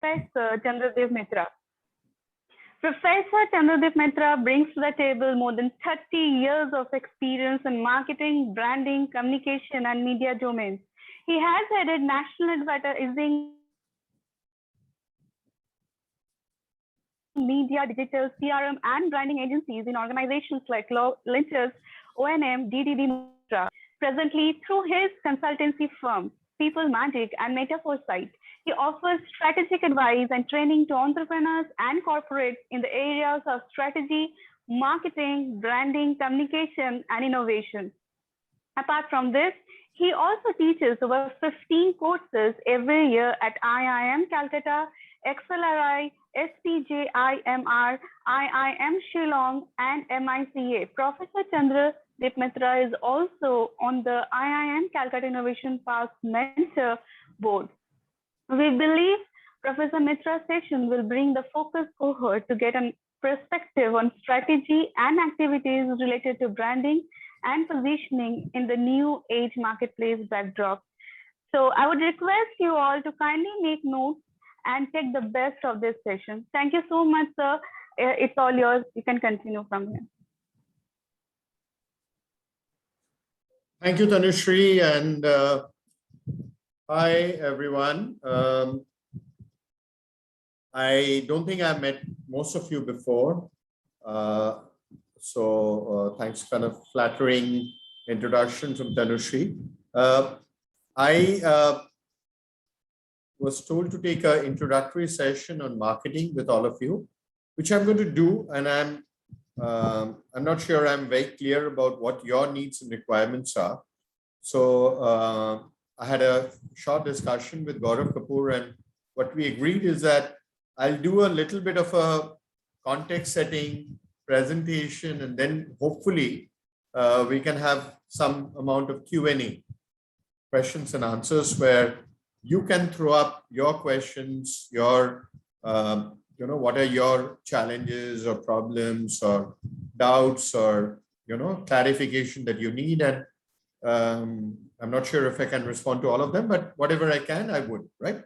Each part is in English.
Professor Chandradeep Mitra. Professor Chandradeep Mitra brings to the table more than 30 years of experience in marketing, branding, communication, and media domains. He has headed national advertising, media, digital, CRM, and branding agencies in organizations like Lynchers, O&M, DDD, Mitra. Presently, through his consultancy firm, People Magic and Meta Foresight, he offers strategic advice and training to entrepreneurs and corporates in the areas of strategy, marketing, branding, communication, and innovation. Apart from this, he also teaches over 15 courses every year at IIM Calcutta, Accelerator, SPJIMR, IIM Shillong, and MICA. Professor Chandradeep Mitra is also on the IIM Calcutta Innovation Park Mentor Board. We believe Professor Mitra's session will bring the focus cohort to get a perspective on strategy and activities related to branding and positioning in the new age marketplace backdrop. So I would request you all to kindly make notes and take the best of this session. Thank you so much, sir. It's all yours. You can continue from here. Thank you, Tanushree, and hi, everyone. I don't think I've met most of you before. Thanks, kind of flattering introduction from Tanushree. I was told to take an introductory session on marketing with all of you, which I'm going to do, and I'm not sure I'm very clear about what your needs and requirements are. So I had a short discussion with Gaurav Kapoor, and what we agreed is that I'll do a little bit of a context setting presentation, and then hopefully we can have some amount of Q&A, questions and answers, where you can throw up your questions, your, what are your challenges or problems or doubts or, clarification that you need. And I'm not sure if I can respond to all of them, but whatever I can, I would, right?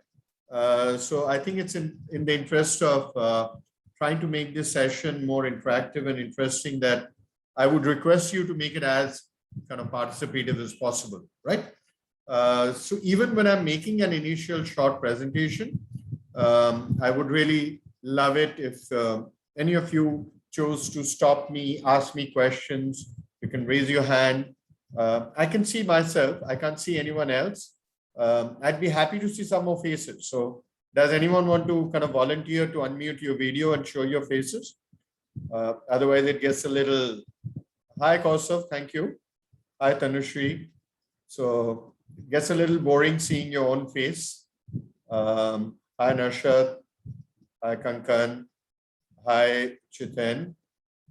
So I think it's in the interest of trying to make this session more interactive and interesting that I would request you to make it as kind of participative as possible, right? So even when I'm making an initial short presentation, I would really love it if any of you chose to stop me, ask me questions. You can raise your hand. I can see myself. I can't see anyone else. I'd be happy to see some more faces. So does anyone want to kind of volunteer to unmute your video and show your faces? Otherwise, it gets a little... Hi, Kausav. Thank you. Hi, Tanushree. So it gets a little boring seeing your own face. Hi, Narshad. Hi, Kankan. Hi, Chiten.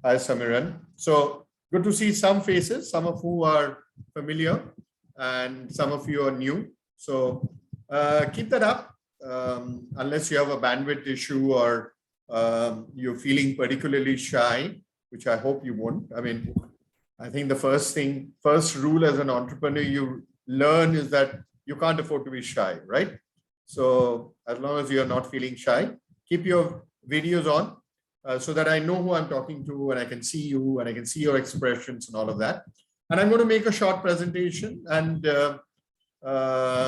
Hi, Samiran. So good to see some faces, some of who are familiar and some of you are new. So keep that up unless you have a bandwidth issue or you're feeling particularly shy, which I hope you won't. I mean, I think the first rule as an entrepreneur you learn is that you can't afford to be shy, right? So as long as you're not feeling shy, keep your videos on so that I know who I'm talking to and I can see you and I can see your expressions and all of that. And I'm going to make a short presentation, and I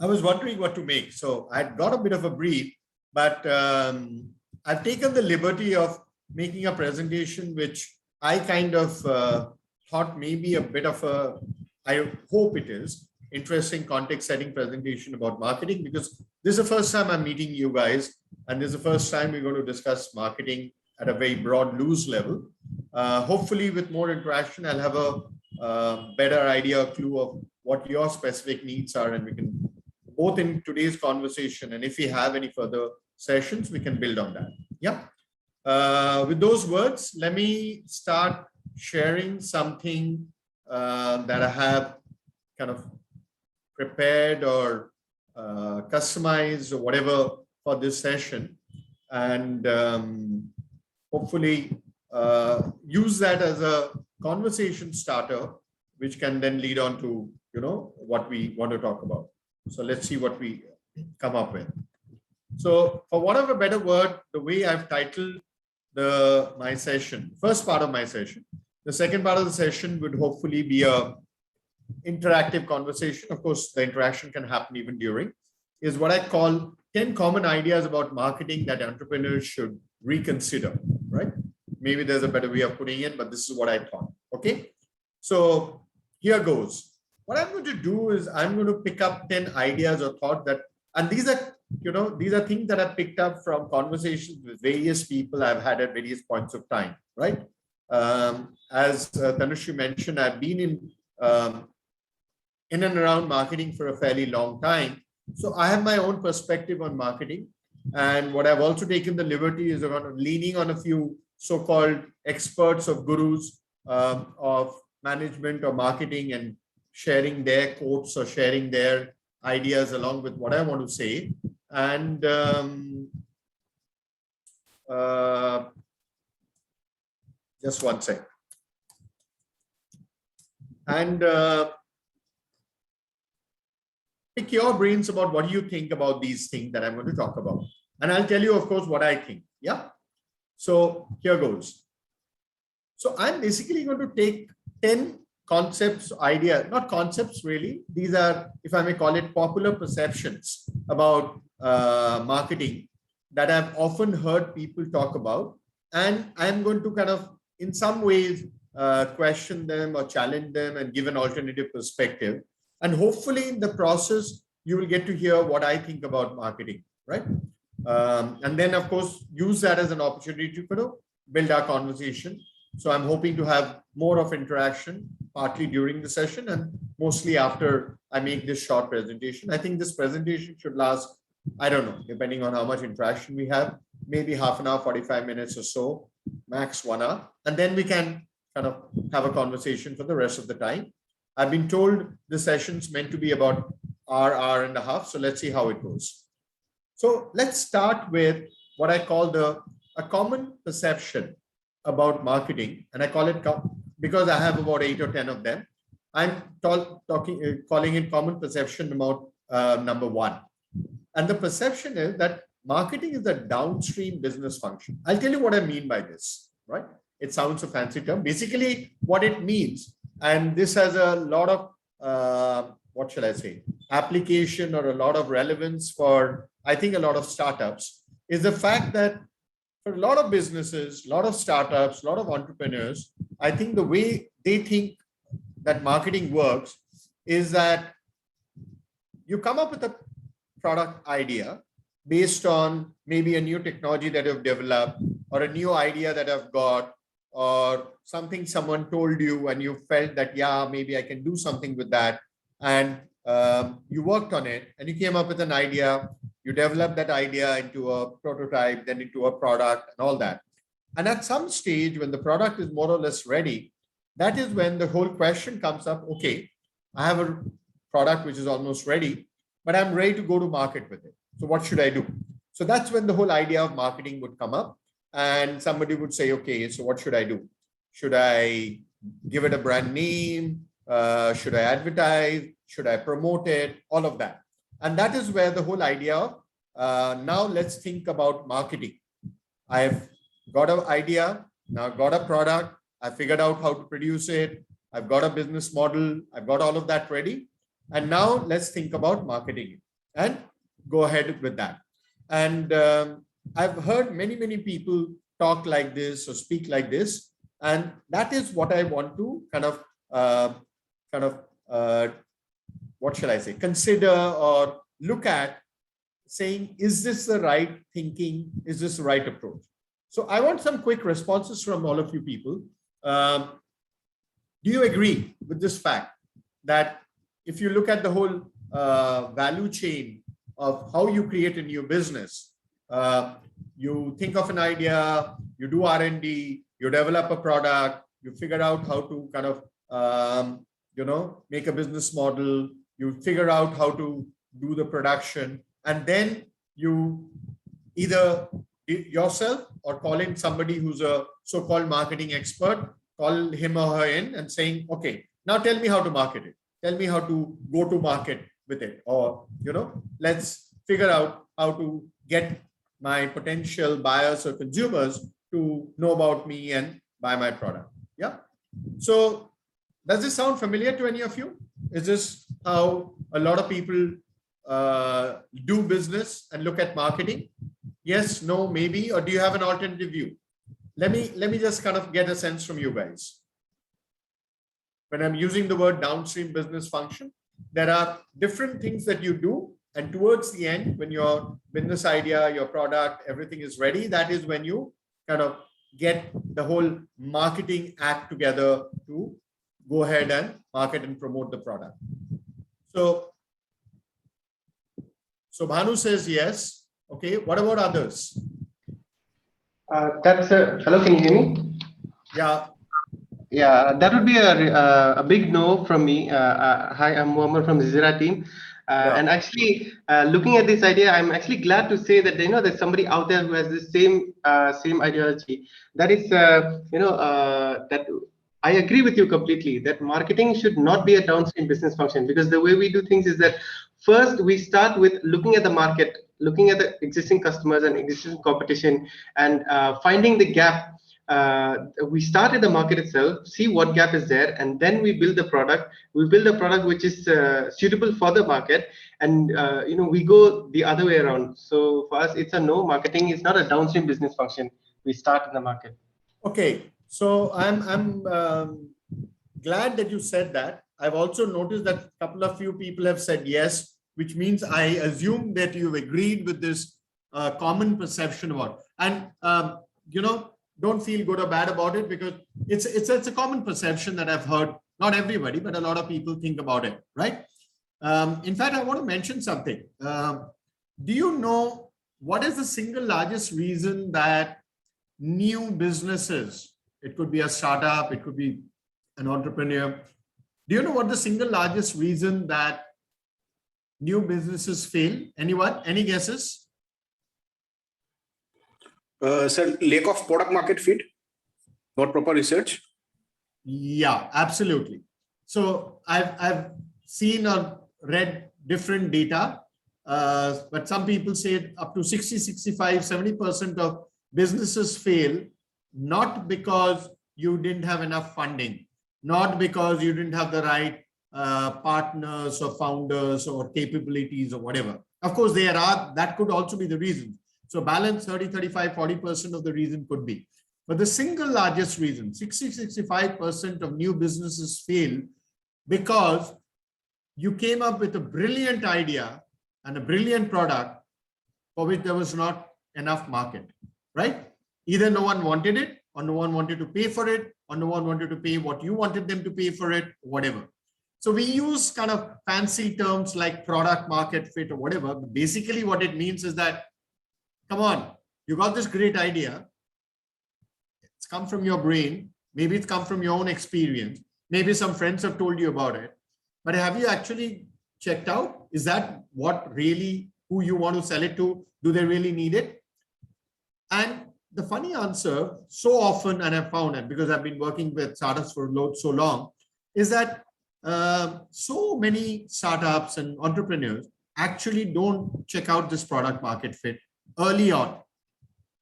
was wondering what to make. So I'd got a bit of a brief, but I've taken the liberty of making a presentation which I kind of thought maybe a bit of a, I hope it is, interesting context setting presentation about marketing, because this is the first time I'm meeting you guys, and this is the first time we're going to discuss marketing at a very broad, loose level. Hopefully with more interaction, I'll have a better idea, a clue of what your specific needs are, and we can, both in today's conversation and if we have any further sessions, we can build on that. Yeah. With those words, let me start sharing something that I have kind of prepared or customized or whatever for this session, and hopefully use that as a conversation starter, which can then lead on to what we want to talk about. So let's see what we come up with. So for whatever better word, the way I've titled my session, first part of my session, the second part of the session would hopefully be a interactive conversation. Of course, the interaction can happen even during, is what I call 10 common ideas about marketing that entrepreneurs should reconsider, right? Maybe there's a better way of putting it, but this is what I thought. Okay. So here goes. What I'm going to do is I'm going to pick up 10 ideas or thought that, and these are, these are things that I've picked up from conversations with various people I've had at various points of time, right? As Tanushree mentioned, I've been in and around marketing for a fairly long time. So I have my own perspective on marketing. And what I've also taken the liberty is around leaning on a few so-called experts or gurus of management or marketing and sharing their quotes or sharing their ideas along with what I want to say. And just one second. And pick your brains about what do you think about these things that I'm going to talk about. And I'll tell you, of course, what I think. Yeah. So here goes. So I'm basically going to take 10 concepts, ideas, not concepts really. These are, if I may call it, popular perceptions about marketing that I've often heard people talk about. And I'm going to kind of, in some ways, question them or challenge them and give an alternative perspective. And hopefully in the process, you will get to hear what I think about marketing, right? And then, of course, use that as an opportunity to build our conversation. So I'm hoping to have more of interaction, partly during the session and mostly after I make this short presentation. I think this presentation should last, I don't know, depending on how much interaction we have, maybe half an hour, 45 minutes or so, max 1 hour. And then we can kind of have a conversation for the rest of the time. I've been told the session's meant to be about hour and a half. So let's see how it goes. So let's start with what I call a common perception about marketing. And I call it, because I have about 8 or 10 of them, I'm calling it common perception about number 1. And the perception is that marketing is a downstream business function. I'll tell you what I mean by this, right? It sounds a fancy term. Basically, what it means, and this has a lot of, what shall I say, application or a lot of relevance for, I think, a lot of startups, is the fact that for a lot of businesses, a lot of startups, a lot of entrepreneurs, I think the way they think that marketing works is that you come up with a product idea based on maybe a new technology that you've developed or a new idea that I've got or something someone told you and you felt that, yeah, maybe I can do something with that. And you worked on it and you came up with an idea. You develop that idea into a prototype, then into a product and all that. And at some stage, when the product is more or less ready, that is when the whole question comes up, okay, I have a product which is almost ready, but I'm ready to go to market with it. So what should I do? So that's when the whole idea of marketing would come up and somebody would say, okay, so what should I do? Should I give it a brand name? Should I advertise? Should I promote it? All of that. And that is where the whole idea of now let's think about marketing. I've got an idea, now got a product, I figured out how to produce it, I've got a business model, I've got all of that ready. And now let's think about marketing it and go ahead with that. And I've heard many, many people talk like this or speak like this. And that is what I want to what shall I say, consider or look at, saying, is this the right thinking? Is this the right approach? So I want some quick responses from all of you people. Do you agree with this fact that if you look at the whole value chain of how you create a new business, you think of an idea, you do R&D, you develop a product, you figure out how to kind of, make a business model, you figure out how to do the production, and then you either yourself or call in somebody who's a so-called marketing expert, call him or her in and saying, okay, now tell me how to market it. Tell me how to go to market with it. Or, let's figure out how to get my potential buyers or consumers to know about me and buy my product. Yeah. So does this sound familiar to any of you? Is this how a lot of people do business and look at marketing? Yes, no, maybe, or do you have an alternative view? Let me just kind of get a sense from you guys. When I'm using the word downstream business function, there are different things that you do. And towards the end, when your business idea, your product, everything is ready, that is when you kind of get the whole marketing act together to go ahead and market and promote the product. So Bhanu says yes. Okay, what about others? Hello, can you hear me? Yeah. Yeah, that would be a big no from me. Hi, I'm Muhammad from the Zira team. And actually, looking at this idea, I'm actually glad to say that there's somebody out there who has the same ideology. That is, that I agree with you completely. That marketing should not be a downstream business function, because the way we do things is that first we start with looking at the market, looking at the existing customers and existing competition, and finding the gap. We start at the market itself, see what gap is there, and then we build the product. We build a product which is suitable for the market, and we go the other way around. So for us, it's a no. Marketing is not a downstream business function. We start in the market. Okay, so I'm glad that you said that. I've also noticed that a couple of few people have said yes, which means I assume that you've agreed with this common perception about. And don't feel good or bad about it, because it's a common perception that I've heard. Not everybody, but a lot of people think about it, right? In fact, I want to mention something. Do you know what is the single largest reason that new businesses, it could be a startup, it could be an entrepreneur, do you know what the single largest reason that new businesses fail? Anyone? Any guesses? Sir, lack of product market fit, not proper research. Yeah, absolutely. So I've seen or read different data, but some people say up to 60, 65, 70% of businesses fail, not because you didn't have enough funding, not because you didn't have the right partners or founders or capabilities or whatever. Of course, that could also be the reason. So balance 30, 35, 40% of the reason could be. But the single largest reason, 60, 65% of new businesses fail because you came up with a brilliant idea and a brilliant product for which there was not enough market, right? Either no one wanted it, or no one wanted to pay for it, or no one wanted to pay what you wanted them to pay for it, whatever. So we use kind of fancy terms like product market fit or whatever. But basically what it means is that, come on, you got this great idea. It's come from your brain. Maybe it's come from your own experience. Maybe some friends have told you about it. But have you actually checked out? Is that what really, who you want to sell it to? Do they really need it? And the funny answer so often, and I've found it because I've been working with startups for so long, is that so many startups and entrepreneurs actually don't check out this product market fit early on.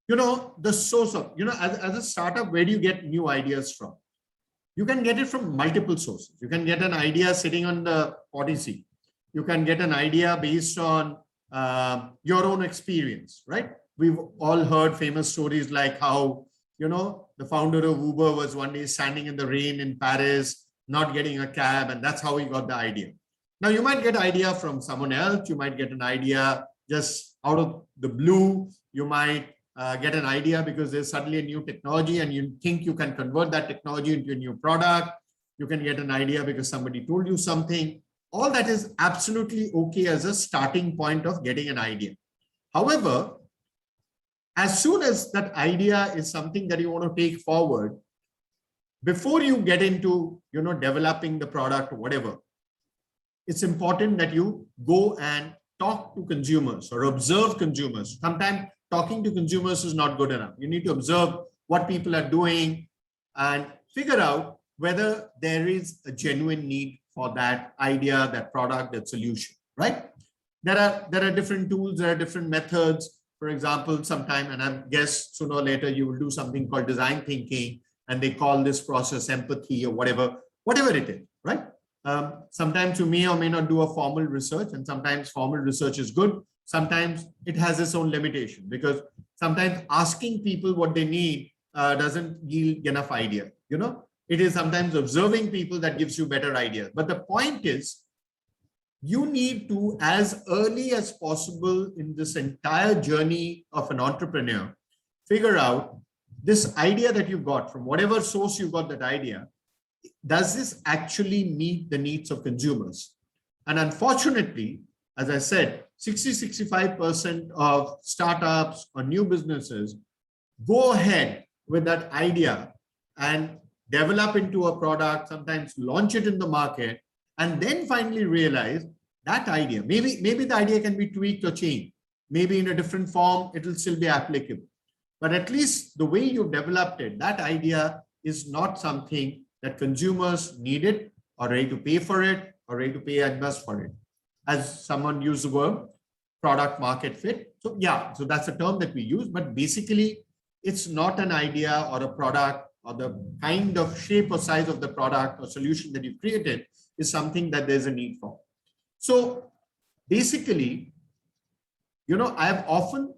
The source of, as a startup, where do you get new ideas from? You can get it from multiple sources. You can get an idea sitting on the potty seat. You can get an idea based on your own experience, right? We've all heard famous stories like how, the founder of Uber was one day standing in the rain in Paris, not getting a cab, and that's how he got the idea. Now, you might get an idea from someone else. You might get an idea just out of the blue. You might get an idea because there's suddenly a new technology and you think you can convert that technology into a new product. You can get an idea because somebody told you something. All that is absolutely okay as a starting point of getting an idea. However, as soon as that idea is something that you want to take forward, before you get into, developing the product or whatever, it's important that you go and talk to consumers or observe consumers. Sometimes talking to consumers is not good enough. You need to observe what people are doing and figure out whether there is a genuine need for that idea, that product, that solution, right? there are different tools, there are different methods. For example, sometime, and I guess sooner or later you will do something called design thinking, and they call this process empathy or whatever it is, right? Sometimes you may or may not do a formal research, and sometimes formal research is good. Sometimes it has its own limitation, because sometimes asking people what they need doesn't yield enough idea. You know, it is sometimes observing people that gives you better ideas. But the point is, you need to, as early as possible in this entire journey of an entrepreneur, figure out this idea that you got from whatever source you got that idea. Does this actually meet the needs of consumers? And unfortunately, as I said, 60-65% of startups or new businesses go ahead with that idea and develop into a product, sometimes launch it in the market, and then finally realize that idea, maybe the idea can be tweaked or changed. Maybe in a different form, it will still be applicable. But at least the way you've developed it, that idea is not something that consumers need it, or ready to pay for it, or ready to pay advance for it. As someone used the word product market fit. So yeah, so that's a term that we use, but basically it's not an idea or a product, or the kind of shape or size of the product or solution that you've created is something that there's a need for. So basically, you know, I've often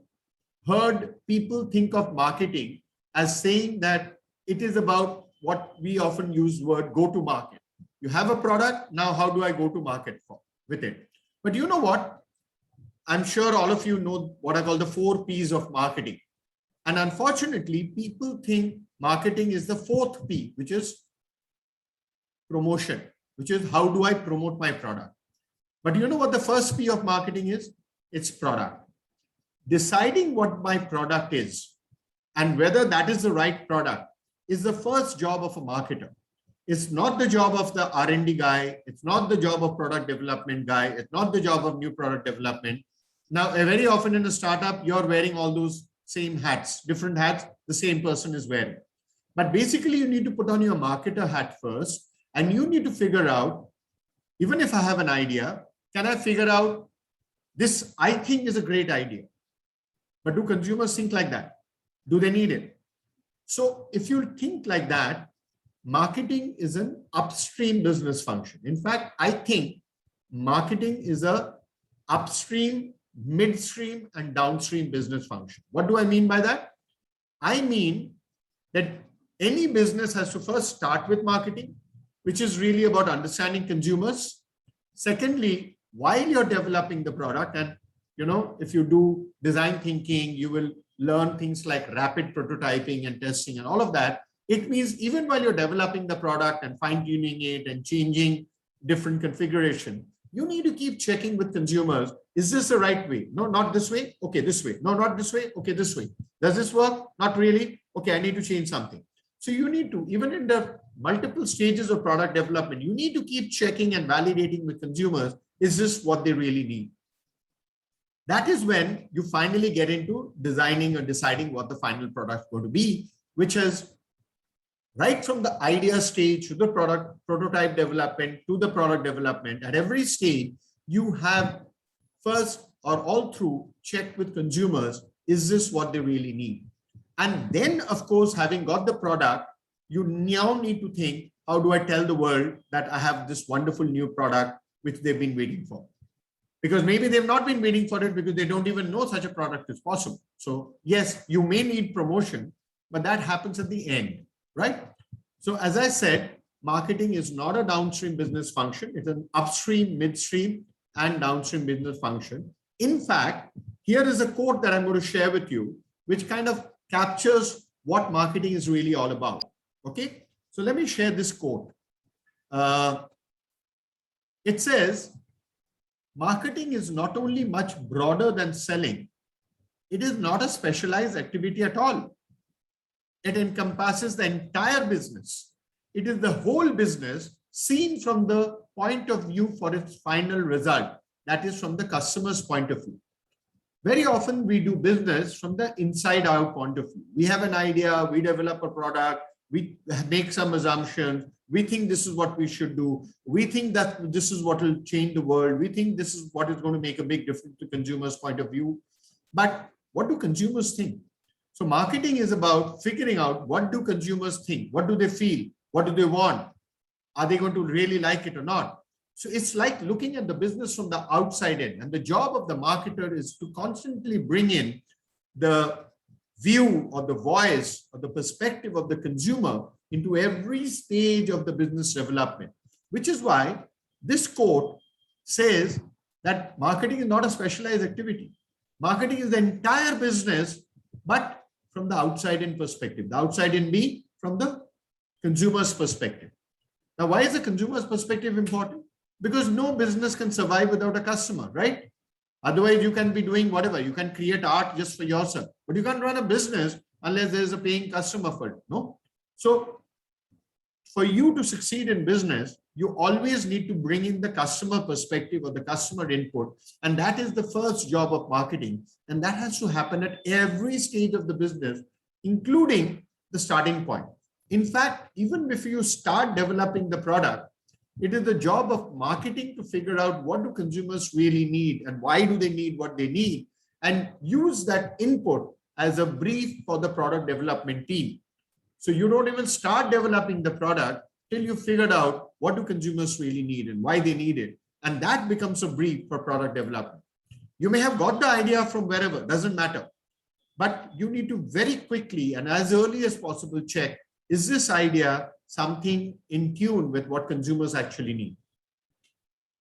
heard people think of marketing as saying that it is about what we often use the word go to market. You have a product, now how do I go to market with it? But you know what? I'm sure all of you know what I call the 4 P's of marketing. And unfortunately, people think marketing is the 4th P, which is promotion, which is how do I promote my product? But you know what the first P of marketing is? It's product. Deciding what my product is and whether that is the right product is the first job of a marketer. It's not the job of the R&D guy. It's not the job of product development guy. It's not the job of new product development. Now, very often in a startup, you're wearing all those same hats, different hats, the same person is wearing. But basically, you need to put on your marketer hat first, and you need to figure out, even if I have an idea, can I figure out this I think is a great idea? But do consumers think like that? Do they need it? So if you think like that, marketing is an upstream business function. In fact, I think marketing is a upstream, midstream, and downstream business function. What do I mean by that? I mean that any business has to first start with marketing, which is really about understanding consumers. Secondly, while you're developing the product, and you know, if you do design thinking, you will learn things like rapid prototyping and testing and all of that. It means even while you're developing the product and fine-tuning it and changing different configuration, you need to keep checking with consumers. Is this the right way? No, not this way. Okay, this way. No, not this way. Okay, this way. Does this work? Not really. Okay, I need to change something. So you need to, even in the multiple stages of product development, you need to keep checking and validating with consumers. Is this what they really need? That is when you finally get into designing or deciding what the final product is going to be, which is right from the idea stage to the product prototype development to the product development. At every stage, you have first or all through checked with consumers, is this what they really need? And then, of course, having got the product, you now need to think, how do I tell the world that I have this wonderful new product which they've been waiting for? Because maybe they've not been waiting for it because they don't even know such a product is possible. So yes, you may need promotion, but that happens at the end, right? So as I said, marketing is not a downstream business function. It's an upstream, midstream, and downstream business function. In fact, here is a quote that I'm going to share with you, which kind of captures what marketing is really all about. Okay, so let me share this quote. It says, marketing is not only much broader than selling, it is not a specialized activity at all. It encompasses the entire business. It is the whole business seen from the point of view for its final result. That is from the customer's point of view. Very often we do business from the inside out point of view. We have an idea, we develop a product, we make some assumptions, We think this is what we should do. We think that this is what will change the world. We think this is what is going to make a big difference to consumers' point of view. But what do consumers think? So marketing is about figuring out, what do consumers think? What do they feel? What do they want? Are they going to really like it or not? So it's like looking at the business from the outside in. And the job of the marketer is to constantly bring in the view or the voice or the perspective of the consumer into every stage of the business development, which is why this quote says that marketing is not a specialized activity. Marketing is the entire business, but from the outside in perspective. The outside in being from the consumer's perspective. Now, why is the consumer's perspective important? Because no business can survive without a customer, right? Otherwise, you can be doing whatever. You can create art just for yourself, but you can't run a business unless there's a paying customer for it, no? So for you to succeed in business, you always need to bring in the customer perspective or the customer input. And that is the first job of marketing. And that has to happen at every stage of the business, including the starting point. In fact, even if you start developing the product, it is the job of marketing to figure out what do consumers really need and why do they need what they need, and use that input as a brief for the product development team. So you don't even start developing the product till you figured out what do consumers really need and why they need it. And that becomes a brief for product development. You may have got the idea from wherever, doesn't matter. But you need to very quickly and as early as possible check, is this idea something in tune with what consumers actually need?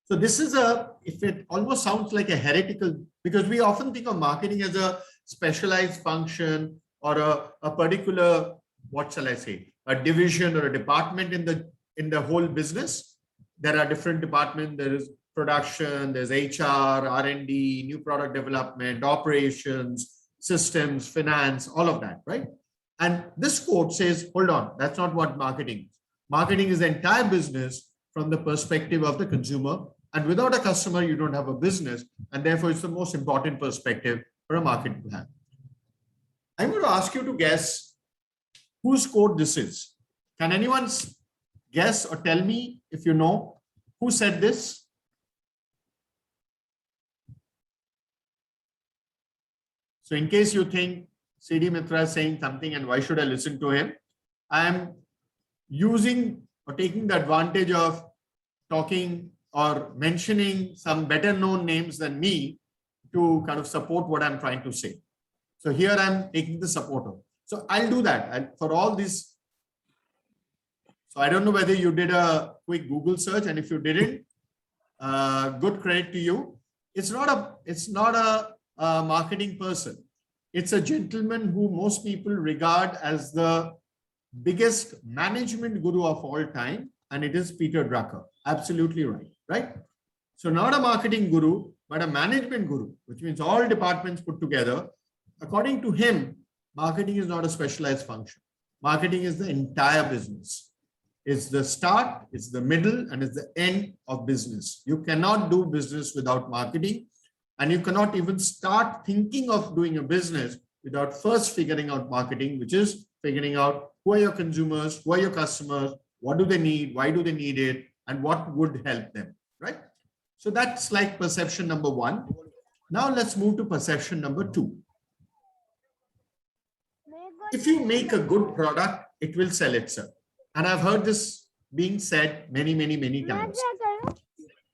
So this is if it almost sounds like a heretical, because we often think of marketing as a specialized function or a particular, what shall I say, a division or a department in the whole business. There are different departments. There is production, there's HR, R&D, new product development, operations, systems, finance, all of that, right? And this quote says, hold on, that's not what marketing is. Marketing is the entire business from the perspective of the consumer. And without a customer, you don't have a business. And therefore, it's the most important perspective for a market to have. I'm going to ask you to guess whose quote this is. Can anyone guess or tell me if you know who said this? So in case you think CD Mitra is saying something and why should I listen to him, I am using or taking the advantage of talking or mentioning some better known names than me to kind of support what I'm trying to say. So here I'm taking the support of. So I'll do that for all these. So I don't know whether you did a quick Google search, and if you didn't, good credit to you. It's not a marketing person. It's a gentleman who most people regard as the biggest management guru of all time, and it is Peter Drucker. Absolutely right, right? So not a marketing guru, but a management guru, which means all departments put together. According to him, marketing is not a specialized function. Marketing is the entire business. It's the start, it's the middle, and it's the end of business. You cannot do business without marketing, and you cannot even start thinking of doing a business without first figuring out marketing, which is figuring out who are your consumers, who are your customers, what do they need, why do they need it, and what would help them, right? So that's like perception number one. Now let's move to perception number two. If you make a good product, it will sell itself. And I've heard this being said many, many, many times,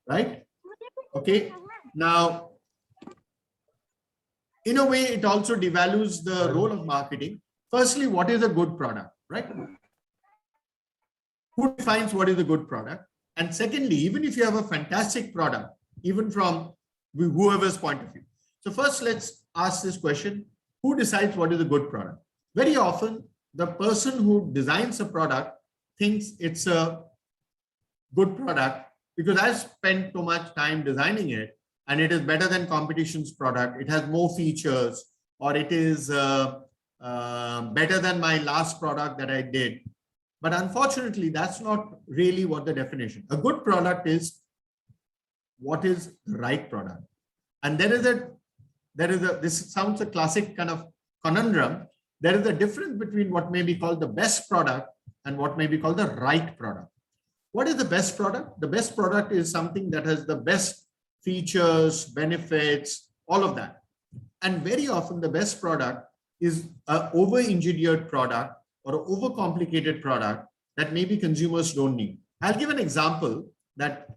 right? Okay. Now, in a way, it also devalues the role of marketing. Firstly, what is a good product, right? Who defines what is a good product? And secondly, even if you have a fantastic product, even from whoever's point of view. So first, let's ask this question. Who decides what is a good product? Very often, the person who designs a product thinks it's a good product because I've spent so much time designing it and it is better than competition's product. It has more features, or it is better than my last product that I did. But unfortunately, that's not really what the definition. A good product is what is the right product. And this sounds a classic kind of conundrum. There is a difference between what may be called the best product and what may be called the right product. What is the best product? The best product is something that has the best features, benefits, all of that. And very often the best product is an over-engineered product or an overcomplicated product that maybe consumers don't need. I'll give an example that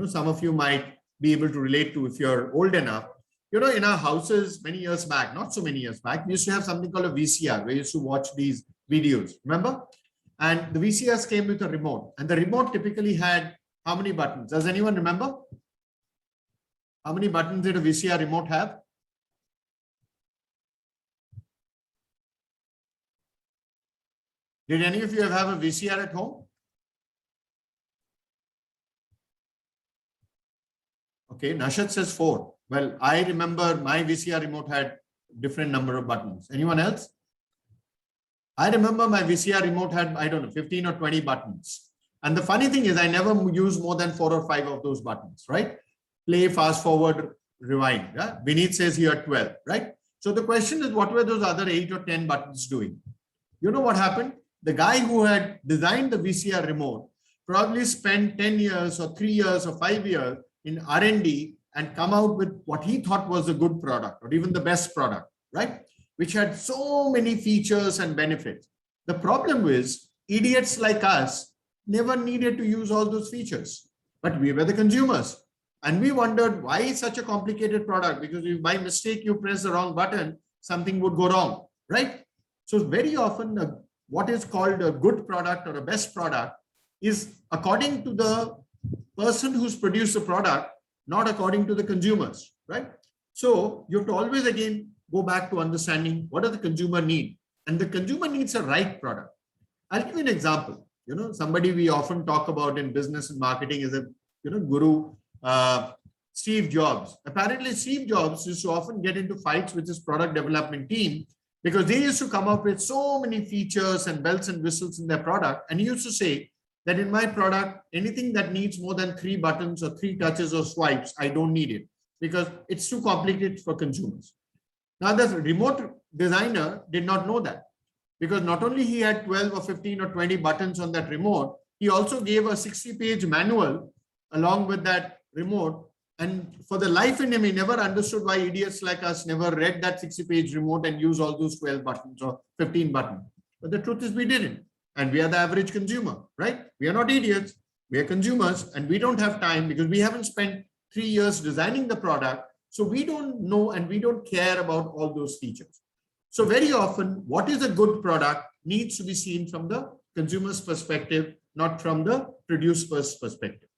some of you might be able to relate to if you're old enough. In our houses many years back, not so many years back, we used to have something called a VCR where you used to watch these videos, remember? And the VCRs came with a remote, and the remote typically had how many buttons? Does anyone remember? How many buttons did a VCR remote have? Did any of you have a VCR at home? Okay, Nashat says 4. Well, I remember my VCR remote had different number of buttons. Anyone else? I remember my VCR remote had, I don't know, 15 or 20 buttons. And the funny thing is I never use more than 4 or 5 of those buttons, right? Play, fast forward, rewind. Yeah? Vineet says here 12, right? So the question is, what were those other 8 or 10 buttons doing? You know what happened? The guy who had designed the VCR remote probably spent 10 years or 3 years or 5 years in R&D and come out with what he thought was a good product or even the best product, right? Which had so many features and benefits. The problem is idiots like us never needed to use all those features, but we were the consumers. And we wondered why such a complicated product, because if by mistake you press the wrong button, something would go wrong, right? So very often what is called a good product or a best product is according to the person who's produced the product, not according to the consumers, right? So you have to always again go back to understanding what does the consumer need, and the consumer needs a right product. I'll give you an example. Somebody we often talk about in business and marketing is a guru, Steve Jobs. Apparently, Steve Jobs used to often get into fights with his product development team because they used to come up with so many features and bells and whistles in their product, and he used to say that in my product, anything that needs more than 3 buttons or 3 touches or swipes, I don't need it because it's too complicated for consumers. Now, the remote designer did not know that, because not only he had 12 or 15 or 20 buttons on that remote, he also gave a 60-page manual along with that remote. And for the life in him, he never understood why idiots like us never read that 60-page remote and use all those 12 buttons or 15 buttons. But the truth is we didn't. And we are the average consumer, right? We are not idiots. We are consumers, and we don't have time because we haven't spent 3 years designing the product. So we don't know and we don't care about all those features. So very often, what is a good product needs to be seen from the consumer's perspective, not from the producer's perspective.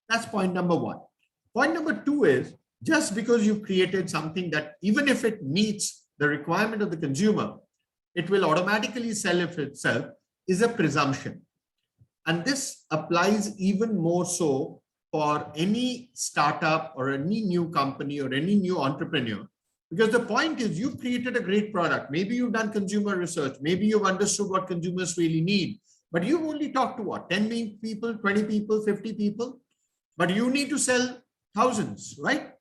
That's point number 1. Point number 2 is, just because you've created something that even if it meets the requirement of the consumer, it will automatically sell itself is a presumption. And this applies even more so for any startup or any new company or any new entrepreneur, because the point is you've created a great product. Maybe you've done consumer research. Maybe you've understood what consumers really need, but you've only talked to what, 10 people, 20 people, 50 people, but you need to sell thousands, right?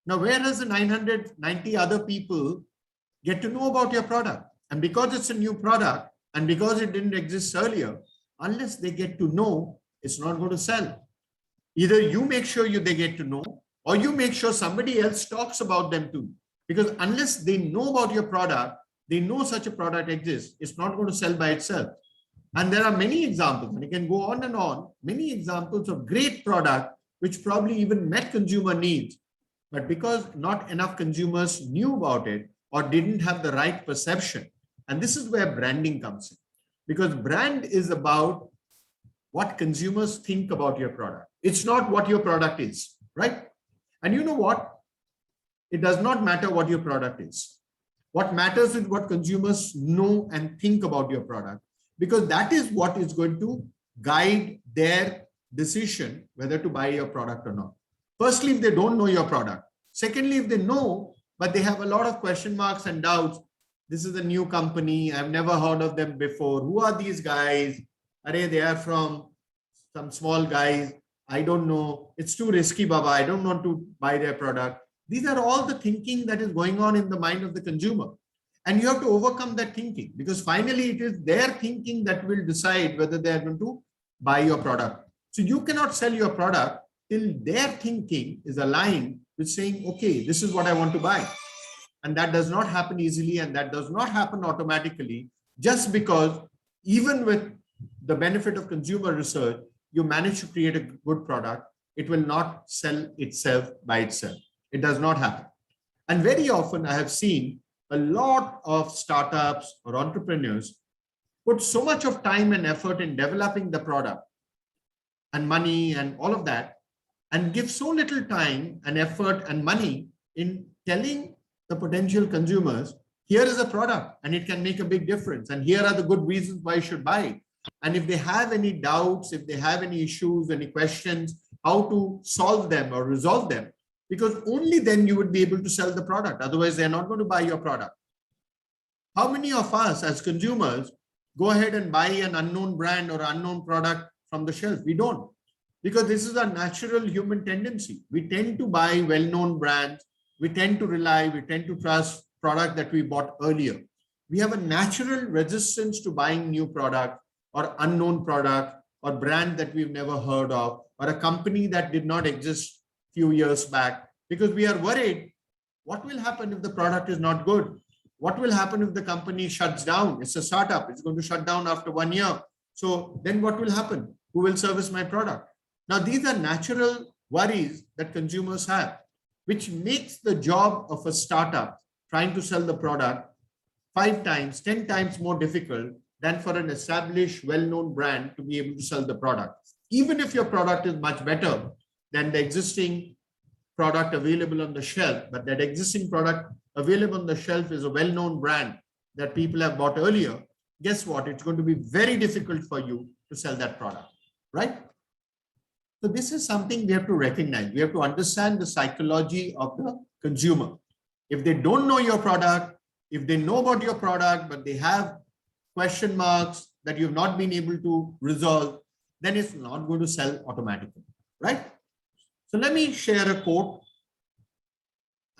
Now, where does the 990 other people get to know about your product? And because it's a new product and because it didn't exist earlier, unless they get to know, it's not going to sell. Either you make sure they get to know, or you make sure somebody else talks about them too. Because unless they know about your product, they know such a product exists, it's not going to sell by itself. And there are many examples, and you can go on and on, many examples of great product which probably even met consumer needs, but because not enough consumers knew about it or didn't have the right perception. And this is where branding comes in, because brand is about what consumers think about your product. It's not what your product is, right? And you know what? It does not matter what your product is. What matters is what consumers know and think about your product, because that is what is going to guide their decision whether to buy your product or not. Firstly, if they don't know your product. Secondly, if they know, but they have a lot of question marks and doubts. This is a new company. I've never heard of them before. Who are these guys? They are from some small guys. I don't know. It's too risky, Baba. I don't want to buy their product. These are all the thinking that is going on in the mind of the consumer. And you have to overcome that thinking, because finally it is their thinking that will decide whether they are going to buy your product. So you cannot sell your product till their thinking is aligned with saying, okay, this is what I want to buy. And that does not happen easily, and that does not happen automatically, just because even with the benefit of consumer research, you manage to create a good product, it will not sell itself by itself. It does not happen. And very often I have seen a lot of startups or entrepreneurs put so much of time and effort in developing the product and money and all of that, and give so little time and effort and money in telling the potential consumers, here is a product and it can make a big difference. And here are the good reasons why you should buy it. And if they have any doubts, if they have any issues, any questions, how to solve them or resolve them, because only then you would be able to sell the product. Otherwise, they're not going to buy your product. How many of us as consumers go ahead and buy an unknown brand or unknown product from the shelf? We don't, because this is a natural human tendency. We tend to buy well-known brands. We tend to rely, we tend to trust product that we bought earlier. We have a natural resistance to buying new product or unknown product or brand that we've never heard of, or a company that did not exist few years back, because we are worried, what will happen if the product is not good? What will happen if the company shuts down? It's a startup, it's going to shut down after 1 year. So then what will happen? Who will service my product? Now, these are natural worries that consumers have, which makes the job of a startup trying to sell the product 5 times, 10 times more difficult than for an established, well-known brand to be able to sell the product. Even if your product is much better than the existing product available on the shelf, but that existing product available on the shelf is a well-known brand that people have bought earlier, guess what? It's going to be very difficult for you to sell that product, right? So this is something we have to recognize. We have to understand the psychology of the consumer. If they don't know your product, if they know about your product, but they have question marks that you've not been able to resolve, then it's not going to sell automatically, right? So let me share a quote,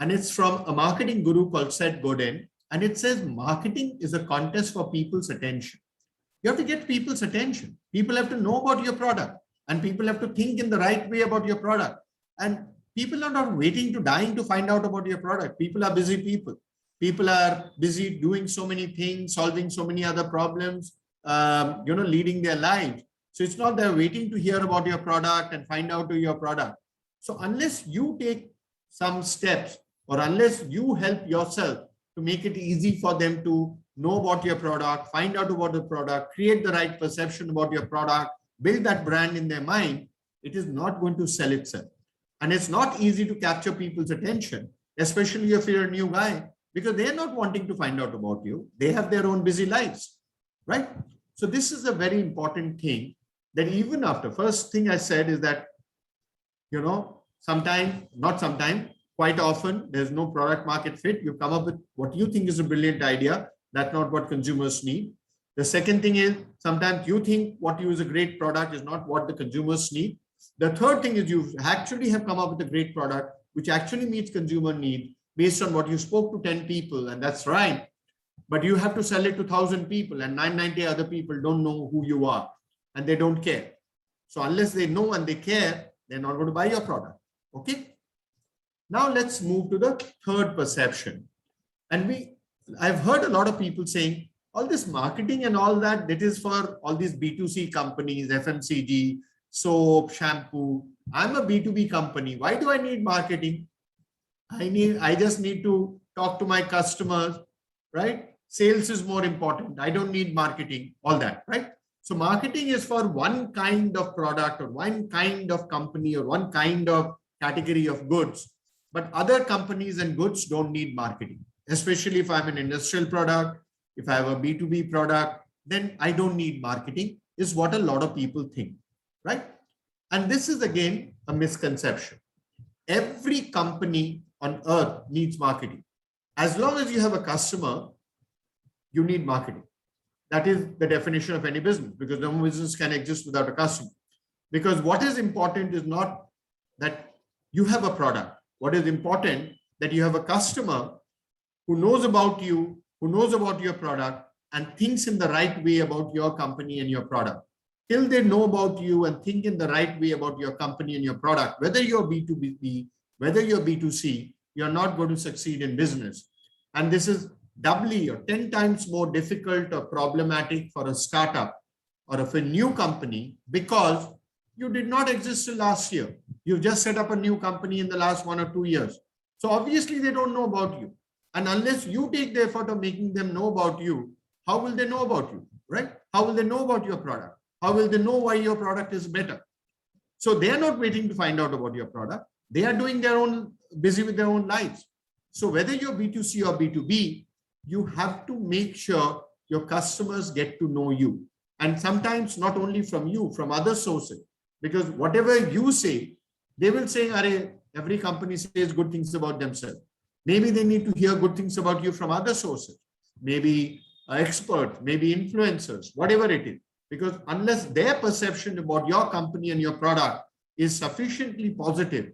and it's from a marketing guru called Seth Godin, and it says, marketing is a contest for people's attention. You have to get people's attention. People have to know about your product, and people have to think in the right way about your product. And people are not waiting to dying to find out about your product. People are busy people. People are busy doing so many things, solving so many other problems, leading their lives. So it's not they're waiting to hear about your product and find out your product. So unless you take some steps, or unless you help yourself to make it easy for them to know about your product, find out about the product, create the right perception about your product, build that brand in their mind, it is not going to sell itself. And it's not easy to capture people's attention, especially if you're a new guy, because they're not wanting to find out about you. They have their own busy lives, right? So this is a very important thing, that even after, first thing I said is that, quite often, there's no product market fit. You come up with what you think is a brilliant idea. That's not what consumers need. The second thing is, sometimes you think what you is a great product is not what the consumers need. The third thing is you actually have come up with a great product, which actually meets consumer need based on what you spoke to 10 people, and that's right. But you have to sell it to 1,000 people, and 990 other people don't know who you are, and they don't care. So unless they know and they care, they're not going to buy your product, okay? Now let's move to the third perception. And I've heard a lot of people saying, all this marketing and all that, that is for all these B2C companies, FMCG, soap, shampoo. I'm a B2B company. Why do I need marketing? I just need to talk to my customers, right? Sales is more important. I don't need marketing, all that, right? So marketing is for one kind of product or one kind of company or one kind of category of goods. But other companies and goods don't need marketing, especially if I'm an industrial product, if I have a B2B product, then I don't need marketing, is what a lot of people think, right? And this is again a misconception. Every company on earth needs marketing. As long as you have a customer, you need marketing. That is the definition of any business, because no business can exist without a customer. Because what is important is not that you have a product. What is important that you have a customer who knows about you, who knows about your product, and thinks in the right way about your company and your product. till they know about you and think in the right way about your company and your product, whether you're B2B, whether you're B2C, you're not going to succeed in business. And this is doubly or 10 times more difficult or problematic for a startup or of a new company, because you did not exist till last year. You've just set up a new company in the last 1 or 2 years. So obviously they don't know about you. And unless you take the effort of making them know about you, how will they know about you, right? How will they know about your product? How will they know why your product is better? So they are not waiting to find out about your product. They are doing their own, busy with their own lives. So whether you're B2C or B2B, you have to make sure your customers get to know you. And sometimes not only from you, from other sources, because whatever you say, they will say, every company says good things about themselves. Maybe they need to hear good things about you from other sources, maybe experts, maybe influencers, whatever it is. Because unless their perception about your company and your product is sufficiently positive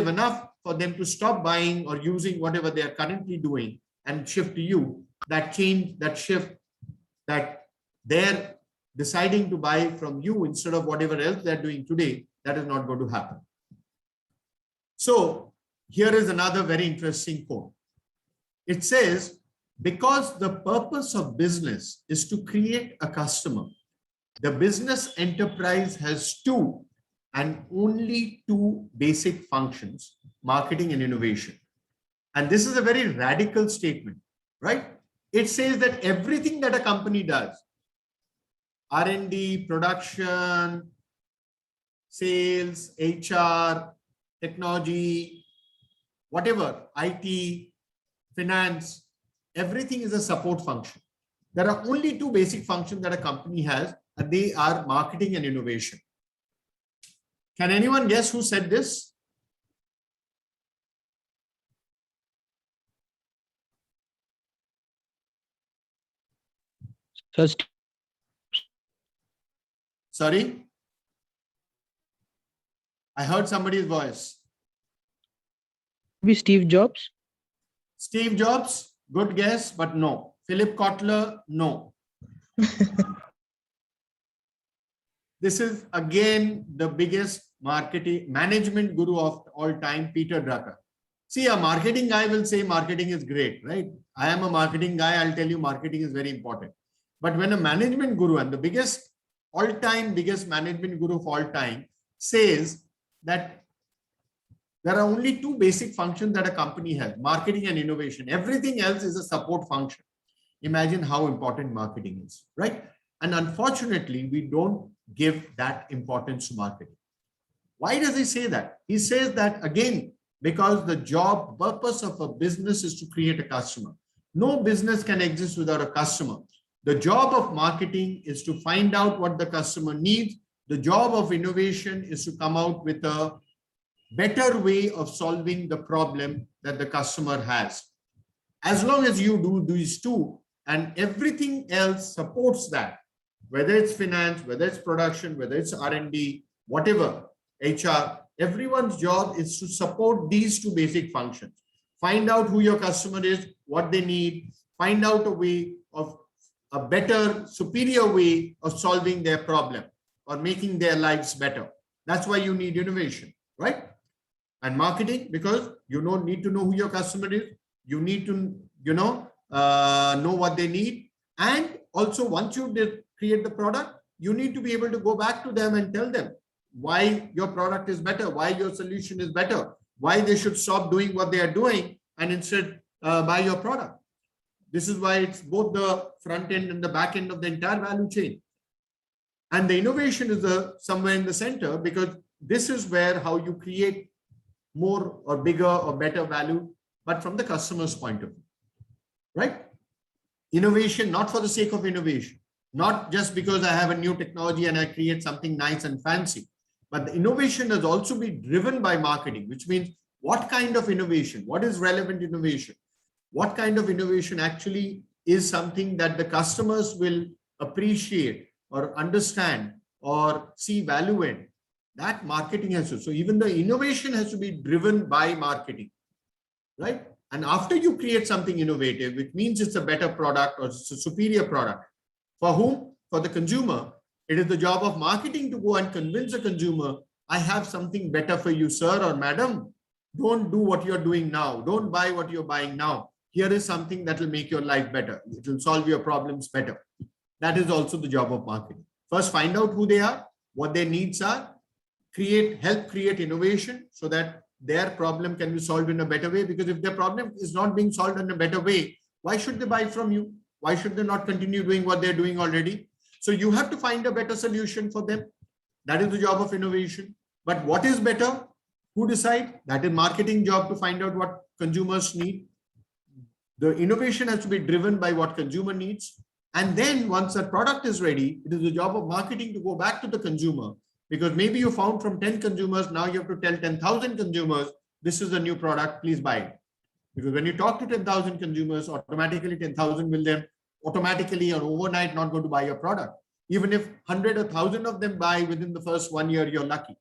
enough for them to stop buying or using whatever they are currently doing and shift to you, that change, that shift, that they're deciding to buy from you instead of whatever else they're doing today, that is not going to happen. So here is another very interesting quote. It says, because the purpose of business is to create a customer, the business enterprise has two and only two basic functions: marketing and innovation. And this is a very radical statement, right? It says that everything that a company does, R&D, production, sales, HR, technology, whatever, IT, finance, everything is a support function. There are only two basic functions that a company has, and they are marketing and innovation. Can anyone guess who said this? First, Sorry? I heard somebody's voice. be Steve Jobs. Steve Jobs, good guess, but no. Philip Kotler, no. This is again the biggest marketing management guru of all time, Peter Drucker. See, a marketing guy will say marketing is great, right? I am a marketing guy. I'll tell you marketing is very important. But when a management guru, and the biggest all-time biggest management guru of all time, says that there are only two basic functions that a company has: marketing and innovation. Everything else is a support function. Imagine how important marketing is, right? And unfortunately, we don't give that importance to marketing. Why does he say that? He says that again, because the job purpose of a business is to create a customer. No business can exist without a customer. The job of marketing is to find out what the customer needs. The job of innovation is to come out with a better way of solving the problem that the customer has. As long as you do these two and everything else supports that, whether it's finance, whether it's production, whether it's R&D, whatever, HR, everyone's job is to support these two basic functions. Find out who your customer is, what they need, find out a way of a better, superior way of solving their problem or making their lives better. That's why you need innovation, right? And marketing, because you don't need to know who your customer is. You need to, know what they need. And also, once you create the product, you need to be able to go back to them and tell them why your product is better, why your solution is better, why they should stop doing what they are doing and instead buy your product. This is why it's both the front end and the back end of the entire value chain. And the innovation is somewhere in the center, because this is where how you create more or bigger or better value, but from the customer's point of view, right? Innovation, not for the sake of innovation, not just because I have a new technology and I create something nice and fancy, but the innovation has also been driven by marketing, which means what kind of innovation, what is relevant innovation, what kind of innovation actually is something that the customers will appreciate or understand or see value in. That marketing has to. So even the innovation has to be driven by marketing, right? And after you create something innovative, which means it's a better product or it's a superior product. For whom? For the consumer. It is the job of marketing to go and convince a consumer, I have something better for you, sir or madam. Don't do what you're doing now. Don't buy what you're buying now. Here is something that will make your life better. It will solve your problems better. That is also the job of marketing. First, find out who they are, what their needs are, help create innovation so that their problem can be solved in a better way. Because if their problem is not being solved in a better way, why should they buy from you? Why should they not continue doing what they're doing already? So you have to find a better solution for them. That is the job of innovation. But what is better? Who decides? That is marketing job to find out what consumers need. The innovation has to be driven by what consumer needs. And then once that product is ready, it is the job of marketing to go back to the consumer. Because maybe you found from 10 consumers, now you have to tell 10,000 consumers, this is a new product, please buy it. Because when you talk to 10,000 consumers, automatically 10,000 will then automatically or overnight not going to buy your product. Even if 100 or 1,000 of them buy within the first 1 year, you're lucky.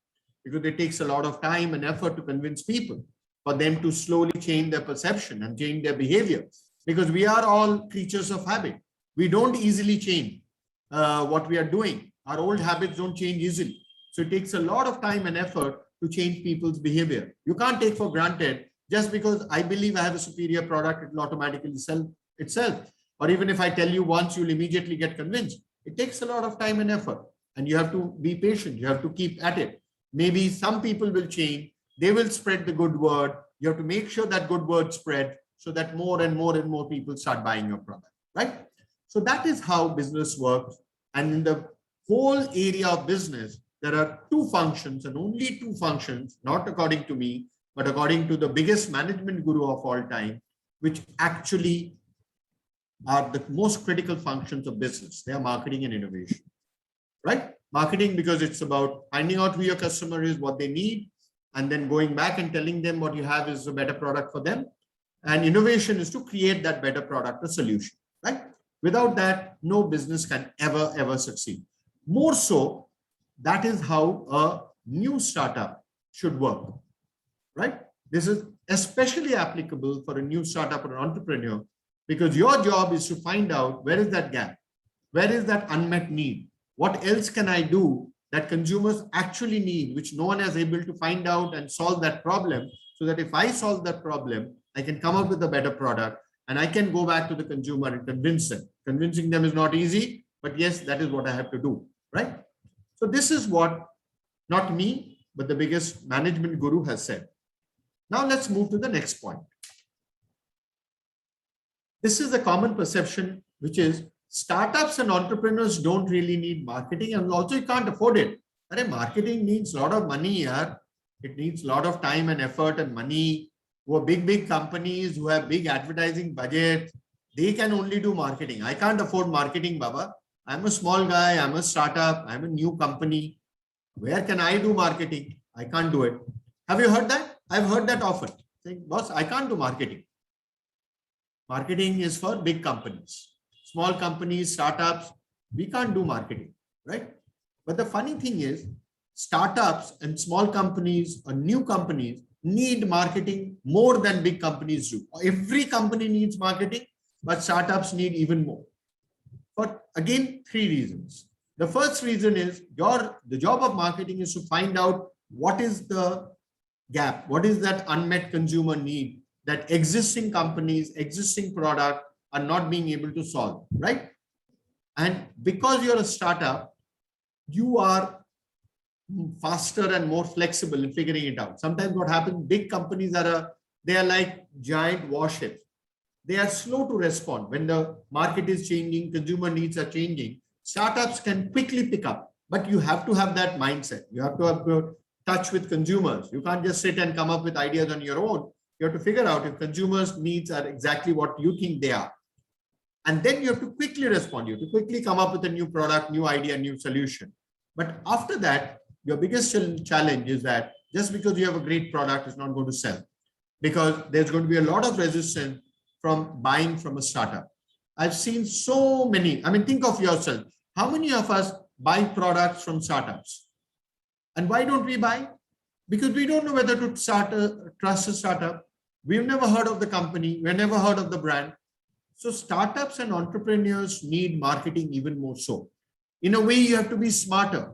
Because it takes a lot of time and effort to convince people for them to slowly change their perception and change their behavior. Because we are all creatures of habit. We don't easily change what we are doing. Our old habits don't change easily. So it takes a lot of time and effort to change people's behavior. You can't take for granted just because I believe I have a superior product, it will automatically sell itself. Or even if I tell you once, you'll immediately get convinced. It takes a lot of time and effort. And you have to be patient. You have to keep at it. Maybe some people will change. They will spread the good word. You have to make sure that good word spread so that more and more and more people start buying your product, right? So that is how business works. And in the whole area of business, there are two functions and only two functions, not according to me, but according to the biggest management guru of all time, which actually are the most critical functions of business. They are marketing and innovation, right? Marketing, because it's about finding out who your customer is, what they need, and then going back and telling them what you have is a better product for them. And innovation is to create that better product, a solution, right? Without that, no business can ever succeed. More so, that is how a new startup should work, right? This is especially applicable for a new startup or an entrepreneur, because your job is to find out where is that gap, where is that unmet need, what else can I do that consumers actually need, which no one is able to find out and solve that problem, so that if I solve that problem, I can come up with a better product and I can go back to the consumer and convince them. Convincing them is not easy, but yes, that is what I have to do, right? So this is what, not me, but the biggest management guru has said. Now let's move to the next point. This is a common perception, which is startups and entrepreneurs don't really need marketing, and also you can't afford it. But marketing needs a lot of money here. It needs a lot of time and effort and money. Who are big companies who have big advertising budget, they can only do marketing. I can't afford marketing, Baba. I'm a small guy. I'm a startup. I'm a new company. Where can I do marketing? I can't do it. Have you heard that? I've heard that often. Saying, boss, I can't do marketing. Marketing is for big companies. Small companies, startups, we can't do marketing, right? But the funny thing is, startups and small companies or new companies need marketing more than big companies do. Every company needs marketing, but startups need even more. But again, three reasons. The first reason is the job of marketing is to find out what is the gap, what is that unmet consumer need that existing companies, existing product are not being able to solve, right? And because you're a startup, you are faster and more flexible in figuring it out. Sometimes what happens, big companies they are like giant warships. They are slow to respond. When the market is changing, consumer needs are changing, startups can quickly pick up, but you have to have that mindset. You have to have touch with consumers. You can't just sit and come up with ideas on your own. You have to figure out if consumers' needs are exactly what you think they are. And then you have to quickly respond. You have to quickly come up with a new product, new idea, new solution. But after that, your biggest challenge is that just because you have a great product, it's not going to sell, because there's going to be a lot of resistance from buying from a startup. I've seen so many. I mean, think of yourself. How many of us buy products from startups? And why don't we buy? Because we don't know whether to trust a startup. We've never heard of the company. We've never heard of the brand. So startups and entrepreneurs need marketing even more so. In a way, you have to be smarter.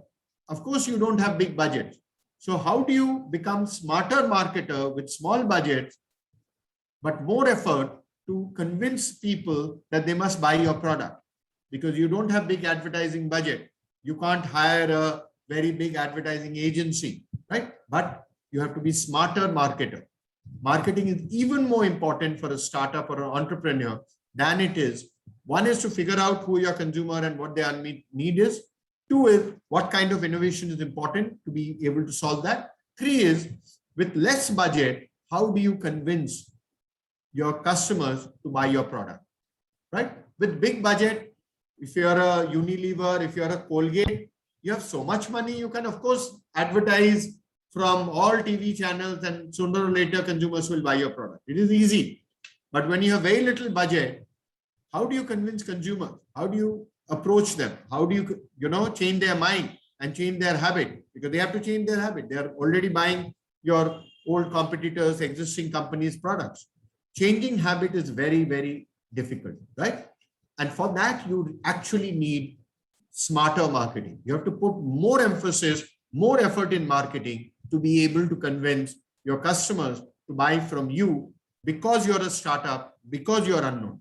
Of course, you don't have big budgets. So how do you become smarter marketer with small budgets, but more effort to convince people that they must buy your product? Because you don't have big advertising budget. You can't hire a very big advertising agency, right? But you have to be smarter marketer. Marketing is even more important for a startup or an entrepreneur than it is. One is to figure out who your consumer and what their unmet need is. Two is what kind of innovation is important to be able to solve that. Three is with less budget, how do you convince your customers to buy your product, right? With big budget, if you're a Unilever, if you're a Colgate, you have so much money, you can of course advertise from all TV channels and sooner or later consumers will buy your product. It is easy. But when you have very little budget, how do you convince consumers? How do you approach them? How do you, change their mind and change their habit? Because they have to change their habit. They are already buying your old competitors, existing companies' products. Changing habit is very, very difficult, right? And for that, you actually need smarter marketing. You have to put more emphasis, more effort in marketing to be able to convince your customers to buy from you because you're a startup, because you're unknown,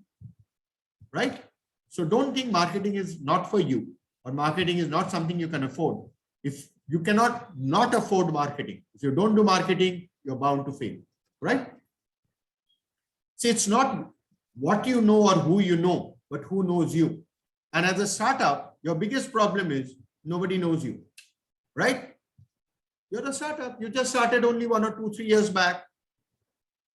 right? So don't think marketing is not for you or marketing is not something you can afford. If you cannot not afford marketing, if you don't do marketing, you're bound to fail, right? See, it's not what you know or who you know, but who knows you. And as a startup, your biggest problem is nobody knows you, right? You're a startup. You just started only 1 or 2, 3 years back.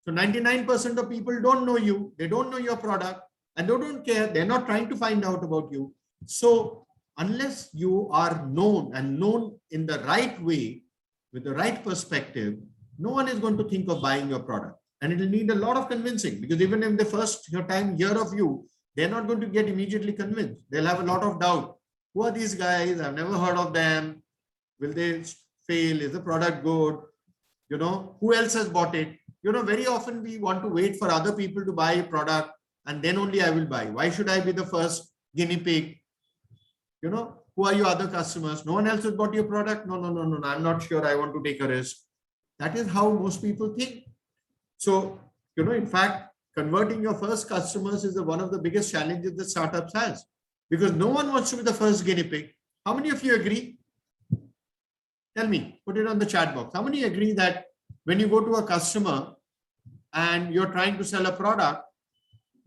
So 99% of people don't know you. They don't know your product and they don't care. They're not trying to find out about you. So unless you are known and known in the right way, with the right perspective, no one is going to think of buying your product. And it will need a lot of convincing, because even if the first time hear of you, they're not going to get immediately convinced. They'll have a lot of doubt. Who are these guys? I've never heard of them. Will they fail? Is the product good? Who else has bought it? Very often we want to wait for other people to buy a product and then only I will buy. Why should I be the first guinea pig? Who are your other customers? No one else has bought your product? No, I'm not sure. I want to take a risk. That is how most people think. So, in fact, converting your first customers is one of the biggest challenges that startups has, because no one wants to be the first guinea pig. How many of you agree? Tell me, put it on the chat box. How many agree that when you go to a customer and you're trying to sell a product,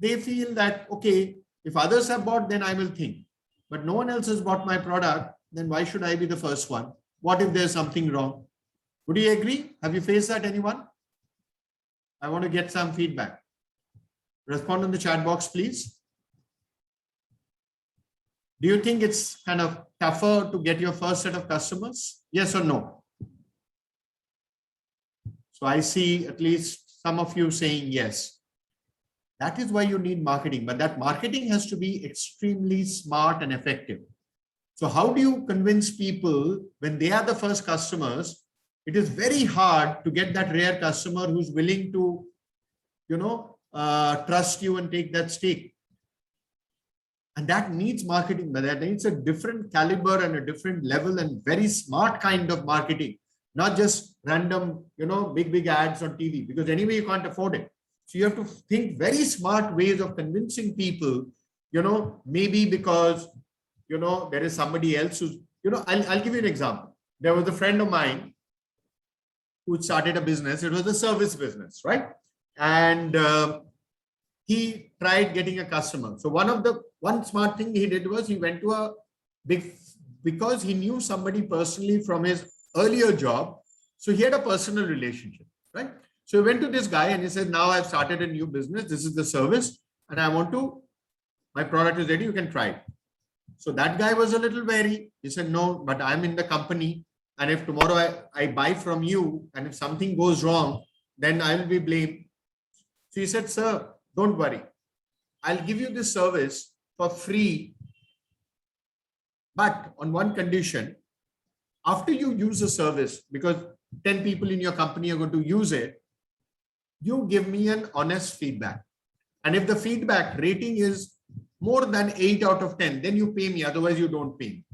they feel that, okay, if others have bought, then I will think, but no one else has bought my product, then why should I be the first one? What if there's something wrong? Would you agree? Have you faced that, anyone? I want to get some feedback. Respond in the chat box, please. Do you think it's kind of tougher to get your first set of customers? Yes or no? So I see at least some of you saying yes. That is why you need marketing, but that marketing has to be extremely smart and effective. So how do you convince people when they are the first customers? It is very hard to get that rare customer who's willing to, trust you and take that stake. And that needs marketing, but that needs a different caliber and a different level and very smart kind of marketing, not just random, big ads on TV, because anyway, you can't afford it. So you have to think very smart ways of convincing people, maybe because, there is somebody else who's, I'll give you an example. There was a friend of mine who started a business. It was a service business, right? And he tried getting a customer. So one smart thing he did was he went to because he knew somebody personally from his earlier job. So he had a personal relationship, right? So he went to this guy and he said, now I've started a new business. This is the service and my product is ready. You can try it. So that guy was a little wary. He said, no, but I'm in the company. And if tomorrow I buy from you and if something goes wrong, then I will be blamed. So he said, sir, don't worry. I'll give you this service for free. But on one condition, after you use the service, because 10 people in your company are going to use it, you give me an honest feedback. And if the feedback rating is more than 8 out of 10, then you pay me. Otherwise, you don't pay me.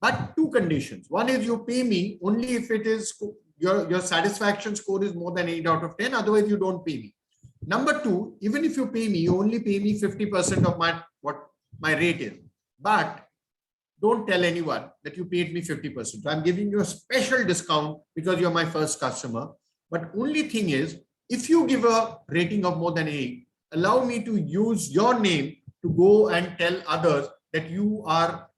But two conditions. One is you pay me only if it is your satisfaction score is more than 8 out of 10. Otherwise, you don't pay me. Number two, even if you pay me, you only pay me 50% of what my rate is. But don't tell anyone that you paid me 50%. So I'm giving you a special discount because you're my first customer. But only thing is, if you give a rating of more than 8, allow me to use your name to go and tell others that you are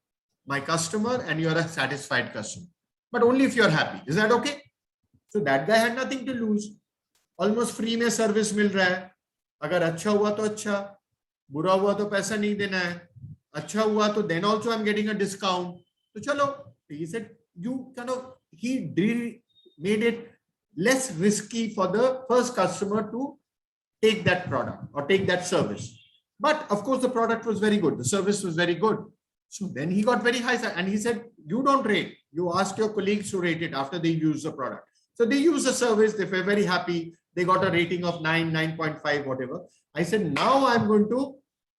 my customer and you're a satisfied customer. But only if you're happy. Is that okay? So that guy had nothing to lose. Almost free में service मिल रहा है. अगर अच्छा हुआ तो अच्छा, बुरा हुआ तो पैसा नहीं देना है. अच्छा हुआ तो then also I'm getting a discount. So chalo, he said, he made it less risky for the first customer to take that product or take that service. But of course, the product was very good. The service was very good. So then he got very high and he said, you don't rate. You ask your colleagues to rate it after they use the product. So they use the service. They were very happy. They got a rating of 9, 9.5, whatever. I said, now I'm going to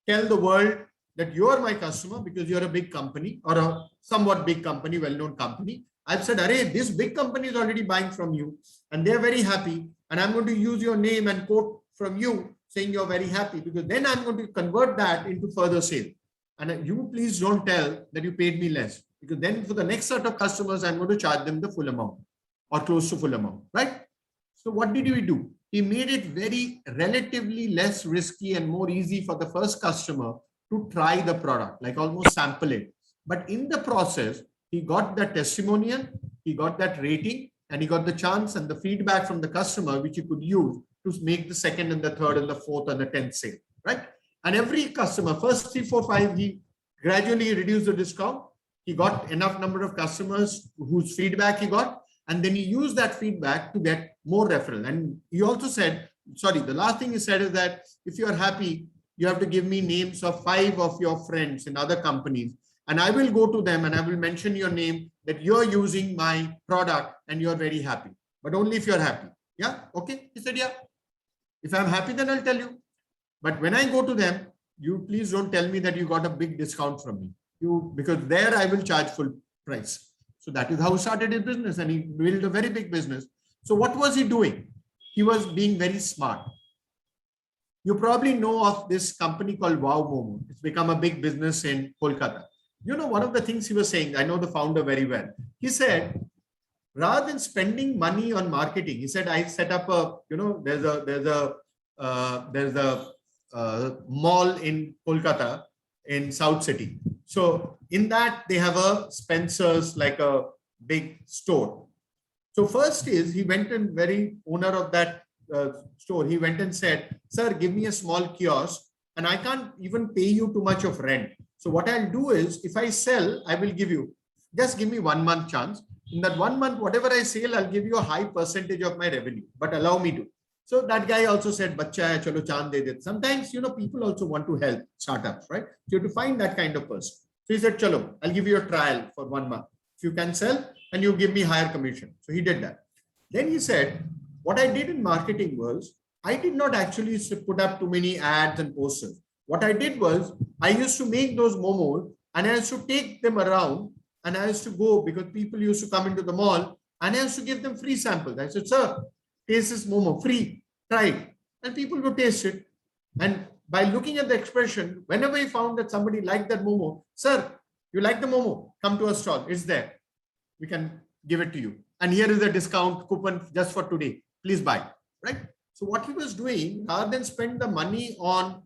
tell the world that you are my customer because you're a big company or a somewhat big company, well-known company. I've said, Array, this big company is already buying from you and they're very happy. And I'm going to use your name and quote from you saying you're very happy because then I'm going to convert that into further sale. And you please don't tell that you paid me less because then for the next set of customers, I'm going to charge them the full amount or close to full amount, right? So what did we do? He made it very relatively less risky and more easy for the first customer to try the product, like almost sample it. But in the process, he got that testimonial, he got that rating, and he got the chance and the feedback from the customer, which he could use to make the second and the third and the fourth and the 10th sale, right? And every customer, first 3, 4, 5, he gradually reduced the discount. He got enough number of customers whose feedback he got. And then he used that feedback to get more referral. And he also said, sorry, the last thing he said is that if you're happy, you have to give me names of 5 of your friends in other companies. And I will go to them and I will mention your name that you're using my product and you're very happy. But only if you're happy. Yeah, okay. He said, yeah. If I'm happy, then I'll tell you. But when I go to them, you please don't tell me that you got a big discount from me. Because there I will charge full price. So that is how he started his business and he built a very big business. So what was he doing? He was being very smart. You probably know of this company called Wow Momo. It's become a big business in Kolkata. You know, one of the things he was saying, I know the founder very well. He said, rather than spending money on marketing, he said, I set up a, there's a mall in Kolkata in South City. So in that they have a Spencer's, like a big store. So first is he went and very owner of that store. He went and said, sir, give me a small kiosk and I can't even pay you too much of rent. So what I'll do is if I sell, I will give you, just give me 1 month chance. In that 1 month, whatever I sell, I'll give you a high percentage of my revenue, but allow me to. So that guy also said, "Bacha hai, chalo chand de de." Sometimes, people also want to help startups, right? So you have to find that kind of person. So he said, "Chalo, I'll give you a trial for 1 month. If you can sell, and you give me higher commission." So he did that. Then he said, "What I did in marketing was, I did not actually put up too many ads and posters. What I did was, I used to make those momos, and I used to take them around, and I used to go because people used to come into the mall, and I used to give them free samples. I said, sir, taste this momo, free, try it." And people would taste it. And by looking at the expression, whenever he found that somebody liked that momo, "Sir, you like the momo? Come to our stall. It's there. We can give it to you. And here is a discount coupon just for today. Please buy." Right? So what he was doing, rather than spend the money on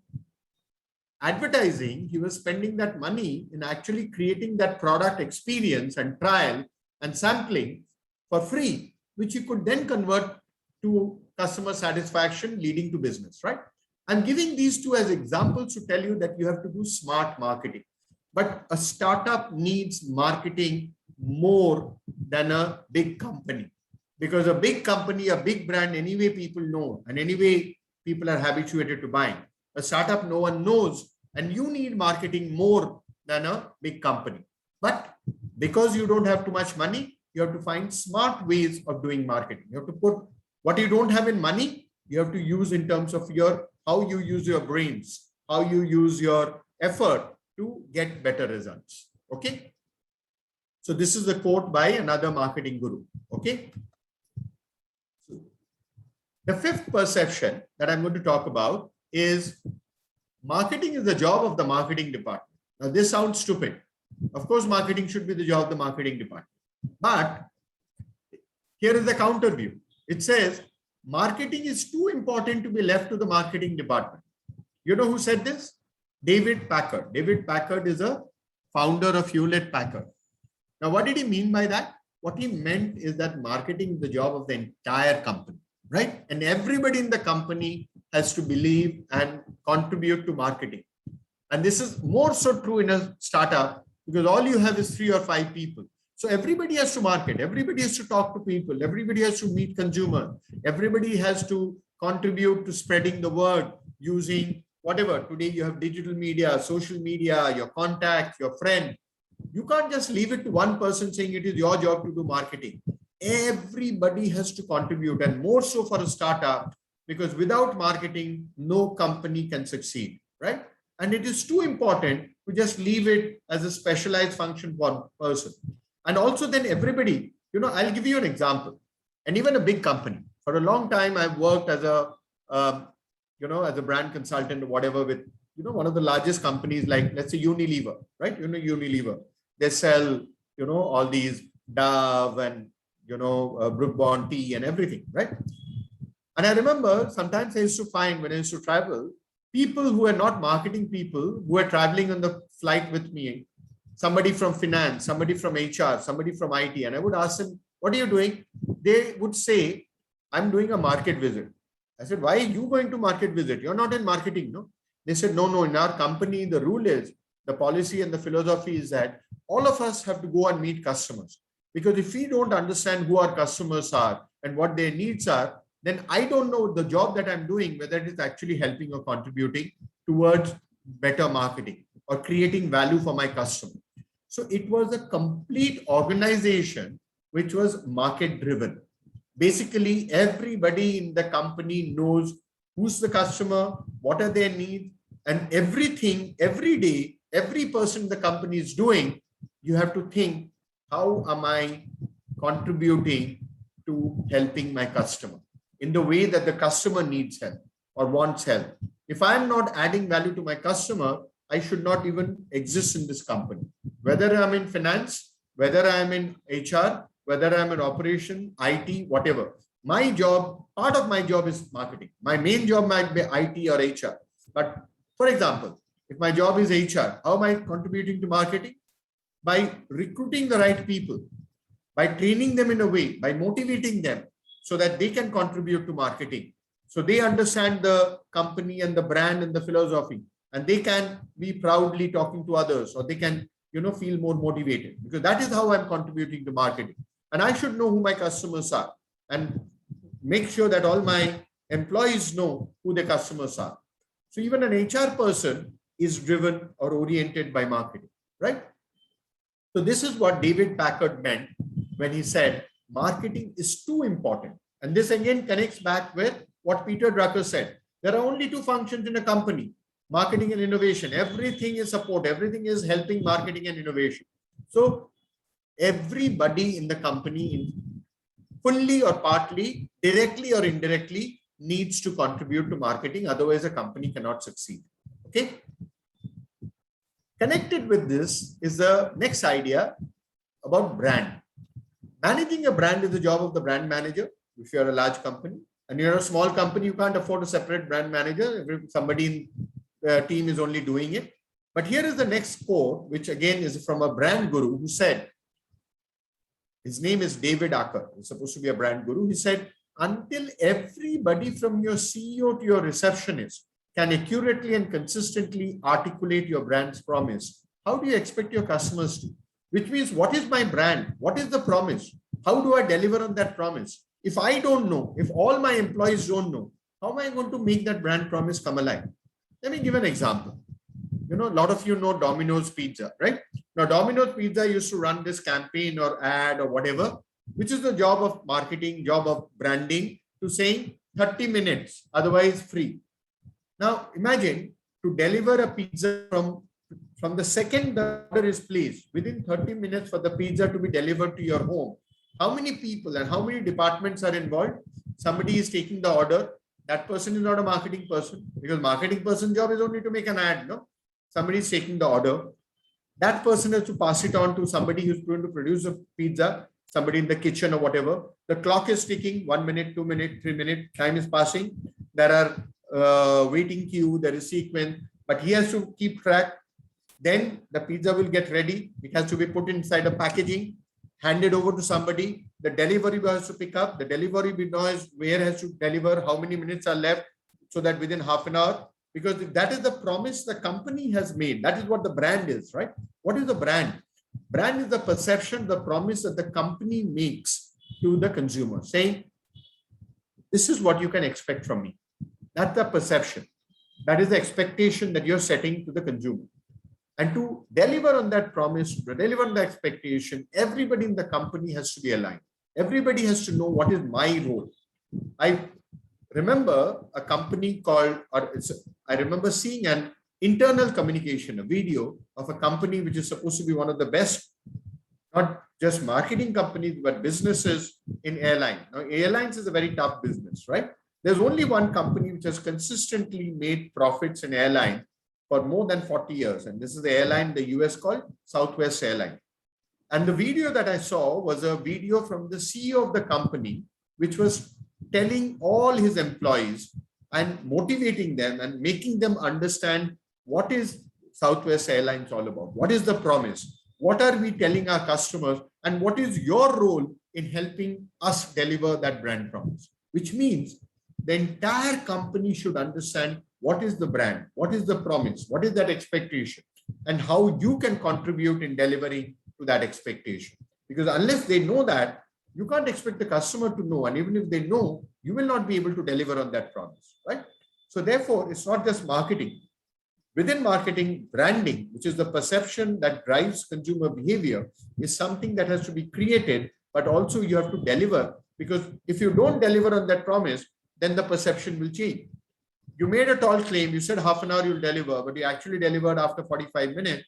advertising, he was spending that money in actually creating that product experience and trial and sampling for free, which you could then convert to customer satisfaction leading to business, right? I'm giving these two as examples to tell you that you have to do smart marketing. But a startup needs marketing more than a big company. Because a big company, a big brand, anyway people know, and anyway people are habituated to buying. A startup, no one knows, and you need marketing more than a big company. But because you don't have too much money, you have to find smart ways of doing marketing. You have to put what you don't have in money, you have to use in terms of how you use your brains, how you use your effort to get better results. Okay. So this is the quote by another marketing guru. Okay. The fifth perception that I'm going to talk about is marketing is the job of the marketing department. Now, this sounds stupid. Of course, marketing should be the job of the marketing department. But here is the counter view. It says marketing is too important to be left to the marketing department. You know who said this? David Packard. David Packard is a founder of Hewlett Packard. Now, what did he mean by that? What he meant is that marketing is the job of the entire company, right? And everybody in the company has to believe and contribute to marketing. And this is more so true in a startup because all you have is 3 or 5 people. So everybody has to market, everybody has to talk to people, everybody has to meet consumers, everybody has to contribute to spreading the word using whatever. Today you have digital media, social media, your contacts, your friend. You can't just leave it to one person saying it is your job to do marketing. Everybody has to contribute, and more so for a startup, because without marketing, no company can succeed, right? And it is too important to just leave it as a specialized function for one person. And also then everybody, I'll give you an example. And even a big company, for a long time, I've worked as a, as a brand consultant or whatever with, one of the largest companies, like let's say Unilever, right? Unilever, they sell, all these Dove and, Brook Bond tea and everything, right? And I remember sometimes I used to find when I used to travel, people who are not marketing people who are traveling on the flight with me, somebody from finance, somebody from HR, somebody from IT, and I would ask them, what are you doing? They would say, I'm doing a market visit. I said, why are you going to market visit? You're not in marketing, no? They said, no, in our company, the rule is, the policy and the philosophy is that all of us have to go and meet customers. Because if we don't understand who our customers are and what their needs are, then I don't know the job that I'm doing, whether it is actually helping or contributing towards better marketing or creating value for my customer. So it was a complete organization which was market driven. Basically, everybody in the company knows who's the customer, what are their needs, and everything, every day, every person in the company is doing, you have to think, how am I contributing to helping my customer in the way that the customer needs help or wants help? If I'm not adding value to my customer, I should not even exist in this company. Whether I'm in finance, whether I'm in HR, whether I'm in operation, IT, whatever. My job, part of my job is marketing. My main job might be IT or HR. But for example, if my job is HR, how am I contributing to marketing? By recruiting the right people, by training them in a way, by motivating them so that they can contribute to marketing. So they understand the company and the brand and the philosophy, and they can be proudly talking to others, or they can, feel more motivated, because that is how I'm contributing to marketing. And I should know who my customers are and make sure that all my employees know who their customers are. So even an HR person is driven or oriented by marketing, right? So this is what David Packard meant when he said marketing is too important. And this again connects back with what Peter Drucker said. There are only 2 functions in a company: marketing and innovation. Everything is support. Everything is helping marketing and innovation. So everybody in the company, fully or partly, directly or indirectly, needs to contribute to marketing. Otherwise, a company cannot succeed. Okay. Connected with this is the next idea about brand. Managing a brand is the job of the brand manager. If you're a large company, and you're a small company, you can't afford a separate brand manager. Somebody in the team is only doing it. But here is the next quote, which again is from a brand guru who said, his name is David Acker. He's supposed to be a brand guru. He said, until everybody from your CEO to your receptionist can accurately and consistently articulate your brand's promise, how do you expect your customers to? Which means, what is my brand? What is the promise? How do I deliver on that promise? If I don't know, if all my employees don't know, how am I going to make that brand promise come alive? Let me give an example. A lot of you know Domino's Pizza, right? Now, Domino's Pizza used to run this campaign or ad or whatever, which is the job of marketing, job of branding, to saying 30 minutes, otherwise free. Now, imagine to deliver a pizza from from the second the order is placed, within 30 minutes for the pizza to be delivered to your home, how many people and how many departments are involved? Somebody is taking the order. That person is not a marketing person, because marketing person's job is only to make an ad. No, somebody is taking the order. That person has to pass it on to somebody who's going to produce a pizza, somebody in the kitchen or whatever. The clock is ticking, 1 minute, 2 minutes, 3 minutes, time is passing. There are waiting queue, there is sequence, but he has to keep track. Then the pizza will get ready. It has to be put inside a packaging, handed over to somebody. The delivery boy has to pick up. The delivery boy knows where has to deliver, how many minutes are left, so that within half an hour, because that is the promise the company has made. That is what the brand is, right? What is the brand? Brand is the perception, the promise that the company makes to the consumer, saying, this is what you can expect from me. That's the perception. That is the expectation that you're setting to the consumer. And to deliver on that promise, to deliver on the expectation, everybody in the company has to be aligned. Everybody has to know what is my role. I remember a company called, I remember seeing an internal communication, a video of a company which is supposed to be one of the best, not just marketing companies, but businesses in airline. Now, airlines is a very tough business, right? There's only one company which has consistently made profits in airline for more than 40 years. And this is the airline in the US called Southwest Airline. And the video that I saw was a video from the CEO of the company, which was telling all his employees and motivating them and making them understand what is Southwest Airlines all about. What is the promise? What are we telling our customers? And what is your role in helping us deliver that brand promise? Which means the entire company should understand what is the brand, what is the promise, what is that expectation, and how you can contribute in delivering to that expectation. Because unless they know that, you can't expect the customer to know. And even if they know, you will not be able to deliver on that promise, right? So therefore, it's not just marketing. Within marketing, branding, which is the perception that drives consumer behavior, is something that has to be created, but also you have to deliver. Because if you don't deliver on that promise, then the perception will change. You made a tall claim, you said half an hour you'll deliver, but you actually delivered after 45 minutes.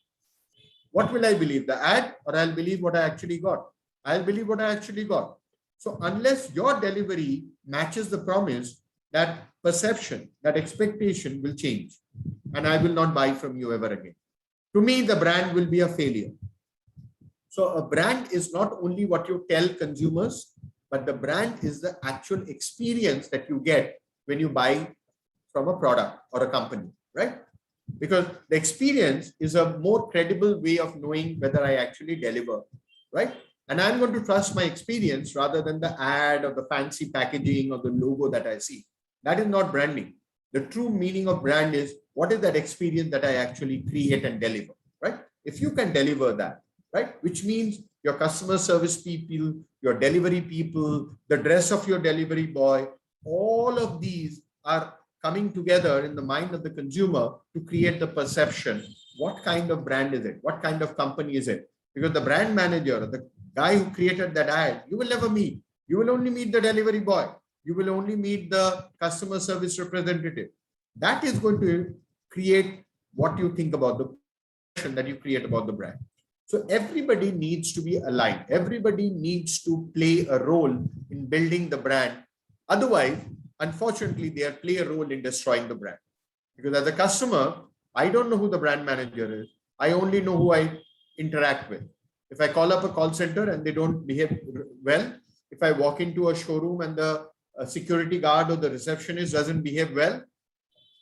What will I believe, the ad, or I'll believe what I actually got? I'll believe what I actually got. So unless your delivery matches the promise, that perception, that expectation will change. And I will not buy from you ever again. To me, the brand will be a failure. So a brand is not only what you tell consumers, but the brand is the actual experience that you get when you buy from a product or a company, right? Because the experience is a more credible way of knowing whether I actually deliver, right? And I'm going to trust my experience rather than the ad or the fancy packaging or the logo that I see. That is not branding. The true meaning of brand is, what is that experience that I actually create and deliver, right? If you can deliver that, right? Which means your customer service people, your delivery people, the dress of your delivery boy, all of these are coming together in the mind of the consumer to create the perception. What kind of brand is it? What kind of company is it? Because the brand manager, the guy who created that ad, you will never meet. You will only meet the delivery boy. You will only meet the customer service representative. That is going to create what you think about the perception that you create about the brand. So everybody needs to be aligned. Everybody needs to play a role in building the brand. Otherwise, unfortunately, they play a role in destroying the brand. Because as a customer, I don't know who the brand manager is. I only know who I interact with. If I call up a call center and they don't behave well, if I walk into a showroom and the security guard or the receptionist doesn't behave well,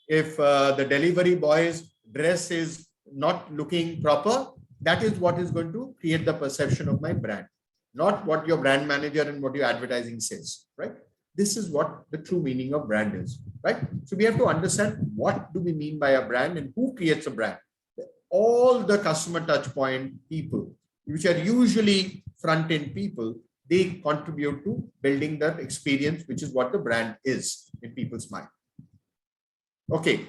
if the delivery boy's dress is not looking proper, that is what is going to create the perception of my brand, not what your brand manager and what your advertising says, right? This is what the true meaning of brand is, right? So we have to understand what do we mean by a brand and who creates a brand. All the customer touch point people, which are usually front-end people, they contribute to building that experience, which is what the brand is in people's mind. Okay.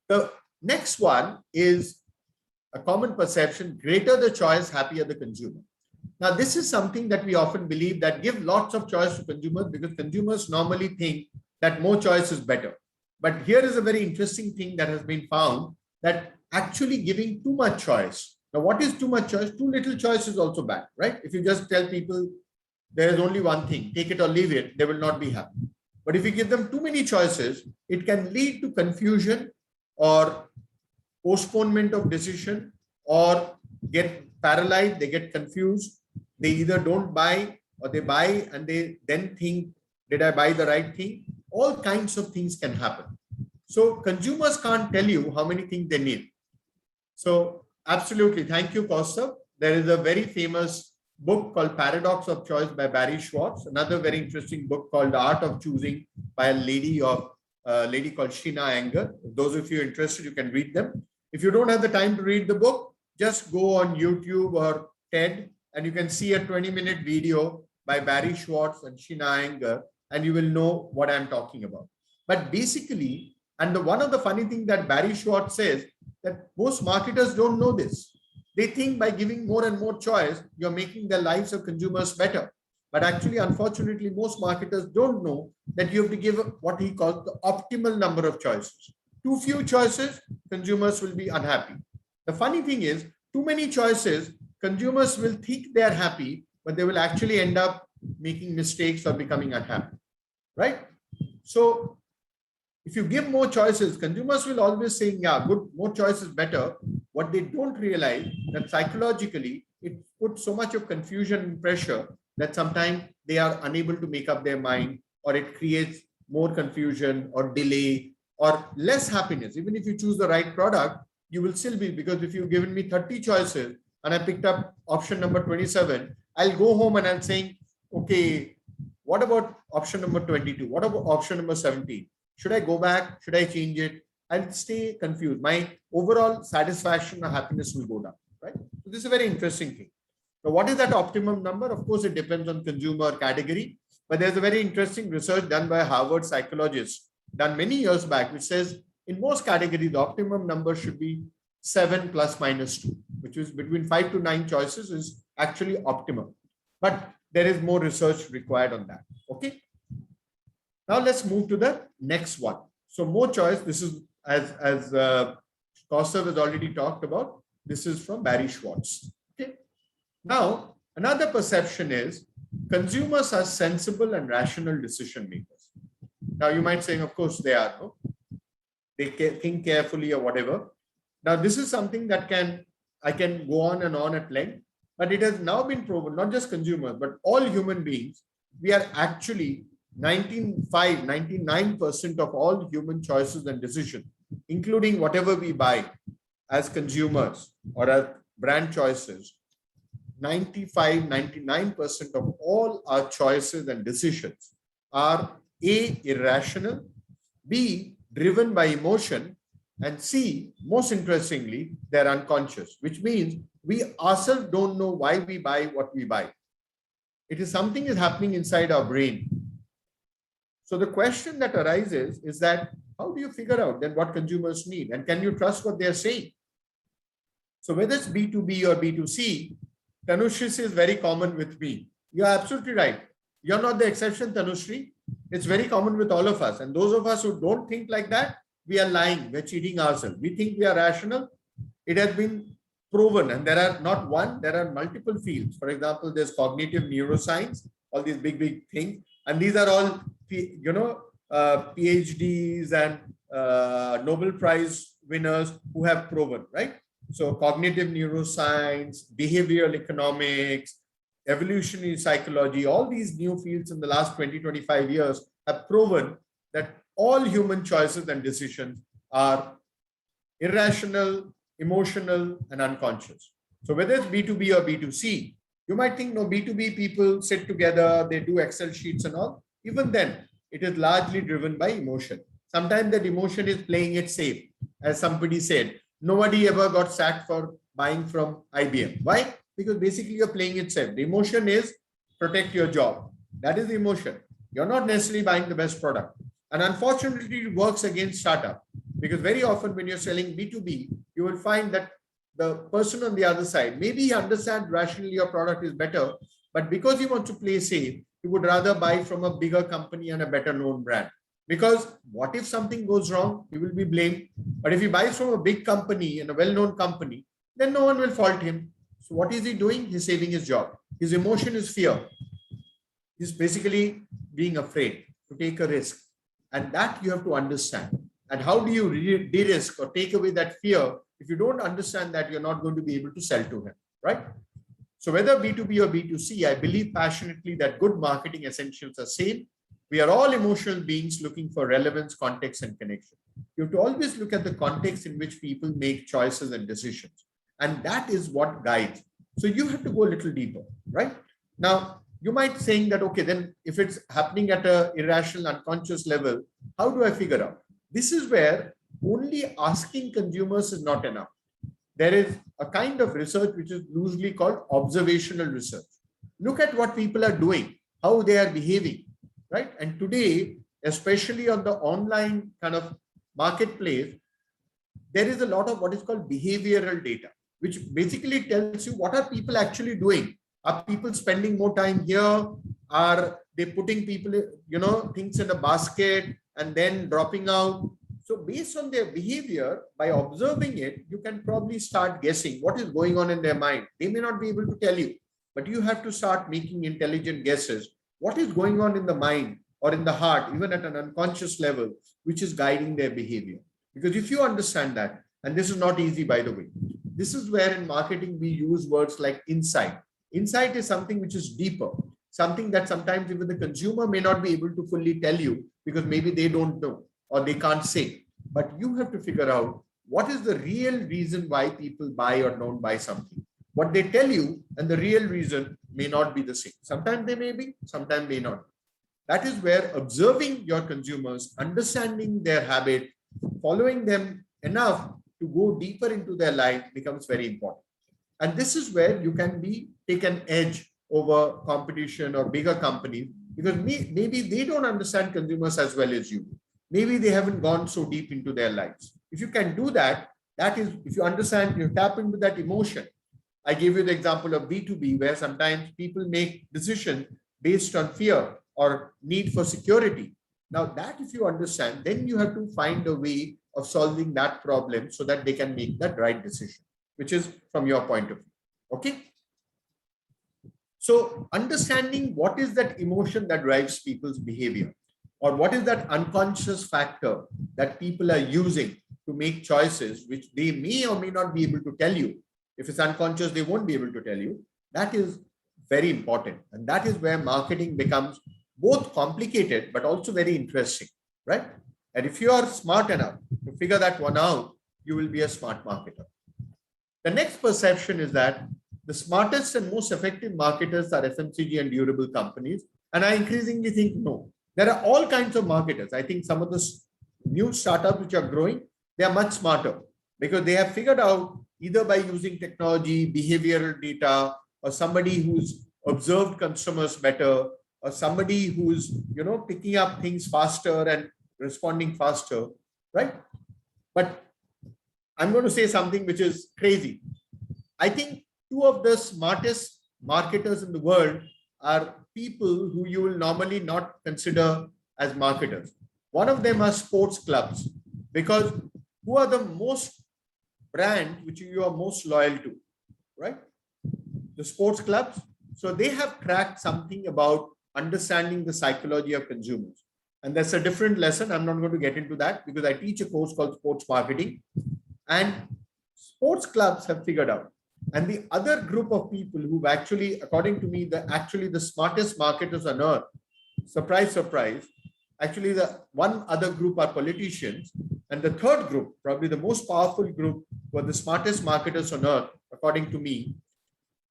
The next one is a common perception: greater the choice, happier the consumer. Now, this is something that we often believe, that give lots of choice to consumers, because consumers normally think that more choice is better. But here is a very interesting thing that has been found, that actually giving too much choice. Now, what is too much choice? Too little choice is also bad, right? If you just tell people there is only one thing, take it or leave it, they will not be happy. But if you give them too many choices, it can lead to confusion or postponement of decision, or get paralyzed, they get confused. They either don't buy or they buy and they then think, did I buy the right thing? All kinds of things can happen. So consumers can't tell you how many things they need. So absolutely. Thank you, Kaustav. There is a very famous book called Paradox of Choice by Barry Schwartz. Another very interesting book called The Art of Choosing by a lady called Sheena Anger. If those of you are interested, you can read them. If you don't have the time to read the book, just go on YouTube or TED and you can see a 20-minute video by Barry Schwartz and Sheena Anger, and you will know what I'm talking about. But basically, and one of the funny things that Barry Schwartz says, that most marketers don't know this. They think by giving more and more choice, you're making the lives of consumers better. But actually, unfortunately, most marketers don't know that you have to give what he calls the optimal number of choices. Too few choices, consumers will be unhappy. The funny thing is, too many choices, consumers will think they are happy, but they will actually end up making mistakes or becoming unhappy, right? So if you give more choices, consumers will always say, yeah, good, more choice is better. What they don't realize that psychologically, it puts so much of confusion and pressure that sometimes they are unable to make up their mind, or it creates more confusion or delay or less happiness. Even if you choose the right product, you will still be, because if you've given me 30 choices and I picked up option number 27, I'll go home and I'm saying, okay, what about option number 22? What about option number 17? Should I go back? Should I change it? I'll stay confused. My overall satisfaction or happiness will go down, right? So this is a very interesting thing. So what is that optimum number? Of course, it depends on consumer category, but there's a very interesting research done by a Harvard psychologist done many years back, which says in most categories, the optimum number should be 7 plus minus 2, which is between 5 to 9 choices is actually optimum. But there is more research required on that. Okay. Now let's move to the next one. So more choice. This is as Kaustav has already talked about. This is from Barry Schwartz. Okay. Now another perception is consumers are sensible and rational decision makers. Now you might say, of course they are. No? They think carefully or whatever. Now this is something that I can go on and on at length, but it has now been proven, not just consumers, but all human beings, we are actually 99% of all human choices and decisions, including whatever we buy as consumers or as brand choices, 99% of all our choices and decisions are A, irrational, B, driven by emotion, and C, most interestingly, they're unconscious, which means we ourselves don't know why we buy what we buy. It is something is happening inside our brain. So the question that arises is that how do you figure out then what consumers need, and can you trust what they're saying? So whether it's B2B or B2C, Tanushri is very common with me. You're absolutely right. You're not the exception, Tanushri. It's very common with all of us. And those of us who don't think like that, we are lying. We're cheating ourselves. We think we are rational. It has been proven, and there are not one, there are multiple fields. For example, there's cognitive neuroscience, all these big things. And these are all, PhDs and Nobel Prize winners who have proven, right? So cognitive neuroscience, behavioral economics, evolutionary psychology, all these new fields in the last 20, 25 years have proven that all human choices and decisions are irrational, emotional, and unconscious. So whether it's B2B or B2C, you might think, no, B2B people sit together, they do Excel sheets and all. Even then, it is largely driven by emotion. Sometimes that emotion is playing it safe. As somebody said, nobody ever got sacked for buying from IBM. Why? Because basically you're playing it safe. The emotion is protect your job. That is the emotion. You're not necessarily buying the best product. And unfortunately, it works against startup, because very often when you're selling B2B, you will find that the person on the other side, maybe he understands rationally your product is better, but because he wants to play safe, he would rather buy from a bigger company and a better known brand. Because what if something goes wrong? He will be blamed. But if he buys from a big company and a well-known company, then no one will fault him. So what is he doing? He's saving his job. His emotion is fear. He's basically being afraid to take a risk. And that you have to understand. And how do you de-risk or take away that fear? If you don't understand that, you're not going to be able to sell to him, right? So whether B2B or B2C, I believe passionately that good marketing essentials are same. We are all emotional beings looking for relevance, context, and connection. You have to always look at the context in which people make choices and decisions. And that is what guides. So you have to go a little deeper, right? Now, you might saying that, okay, then if it's happening at an irrational, unconscious level, how do I figure out? This is where only asking consumers is not enough. There is a kind of research which is loosely called observational research. Look at what people are doing, how they are behaving, right? And today, especially on the online kind of marketplace, there is a lot of what is called behavioral data, which basically tells you what are people actually doing. Are people spending more time here? Are they putting people, things in a basket and then dropping out? So based on their behavior, by observing it, you can probably start guessing what is going on in their mind. They may not be able to tell you, but you have to start making intelligent guesses. What is going on in the mind or in the heart, even at an unconscious level, which is guiding their behavior? Because if you understand that, and this is not easy, by the way, this is where in marketing we use words like insight. Insight is something which is deeper, something that sometimes even the consumer may not be able to fully tell you because maybe they don't know or they can't say. But you have to figure out what is the real reason why people buy or don't buy something. What they tell you and the real reason may not be the same. Sometimes they may be, sometimes may not. That is where observing your consumers, understanding their habit, following them enough to go deeper into their life becomes very important. And this is where you can take an edge over competition or bigger companies, because maybe they don't understand consumers as well as you. Maybe they haven't gone so deep into their lives. If you can do that, that is, if you understand, you tap into that emotion. I gave you the example of B2B, where sometimes people make decisions based on fear or need for security. Now that if you understand, then you have to find a way of solving that problem so that they can make that right decision, which is from your point of view. Okay. So understanding what is that emotion that drives people's behavior, or what is that unconscious factor that people are using to make choices, which they may or may not be able to tell you. If it's unconscious, they won't be able to tell you. That is very important. And that is where marketing becomes both complicated, but also very interesting, right? And if you are smart enough to figure that one out, you will be a smart marketer. The next perception is that the smartest and most effective marketers are FMCG and durable companies. And I increasingly think, no, there are all kinds of marketers. I think some of the new startups which are growing, they are much smarter because they have figured out either by using technology, behavioral data, or somebody who's observed consumers better, or somebody who's, picking up things faster and responding faster, right? But I'm going to say something which is crazy. I think two of the smartest marketers in the world are people who you will normally not consider as marketers. One of them are sports clubs, because who are the most brands which you are most loyal to, right? The sports clubs. So they have cracked something about understanding the psychology of consumers. And that's a different lesson. I'm not going to get into that because I teach a course called sports marketing, and sports clubs have figured out. And the other group of people who've actually, according to me, the smartest marketers on earth, surprise, surprise, actually the one other group are politicians. And the third group, probably the most powerful group, who are the smartest marketers on earth, according to me,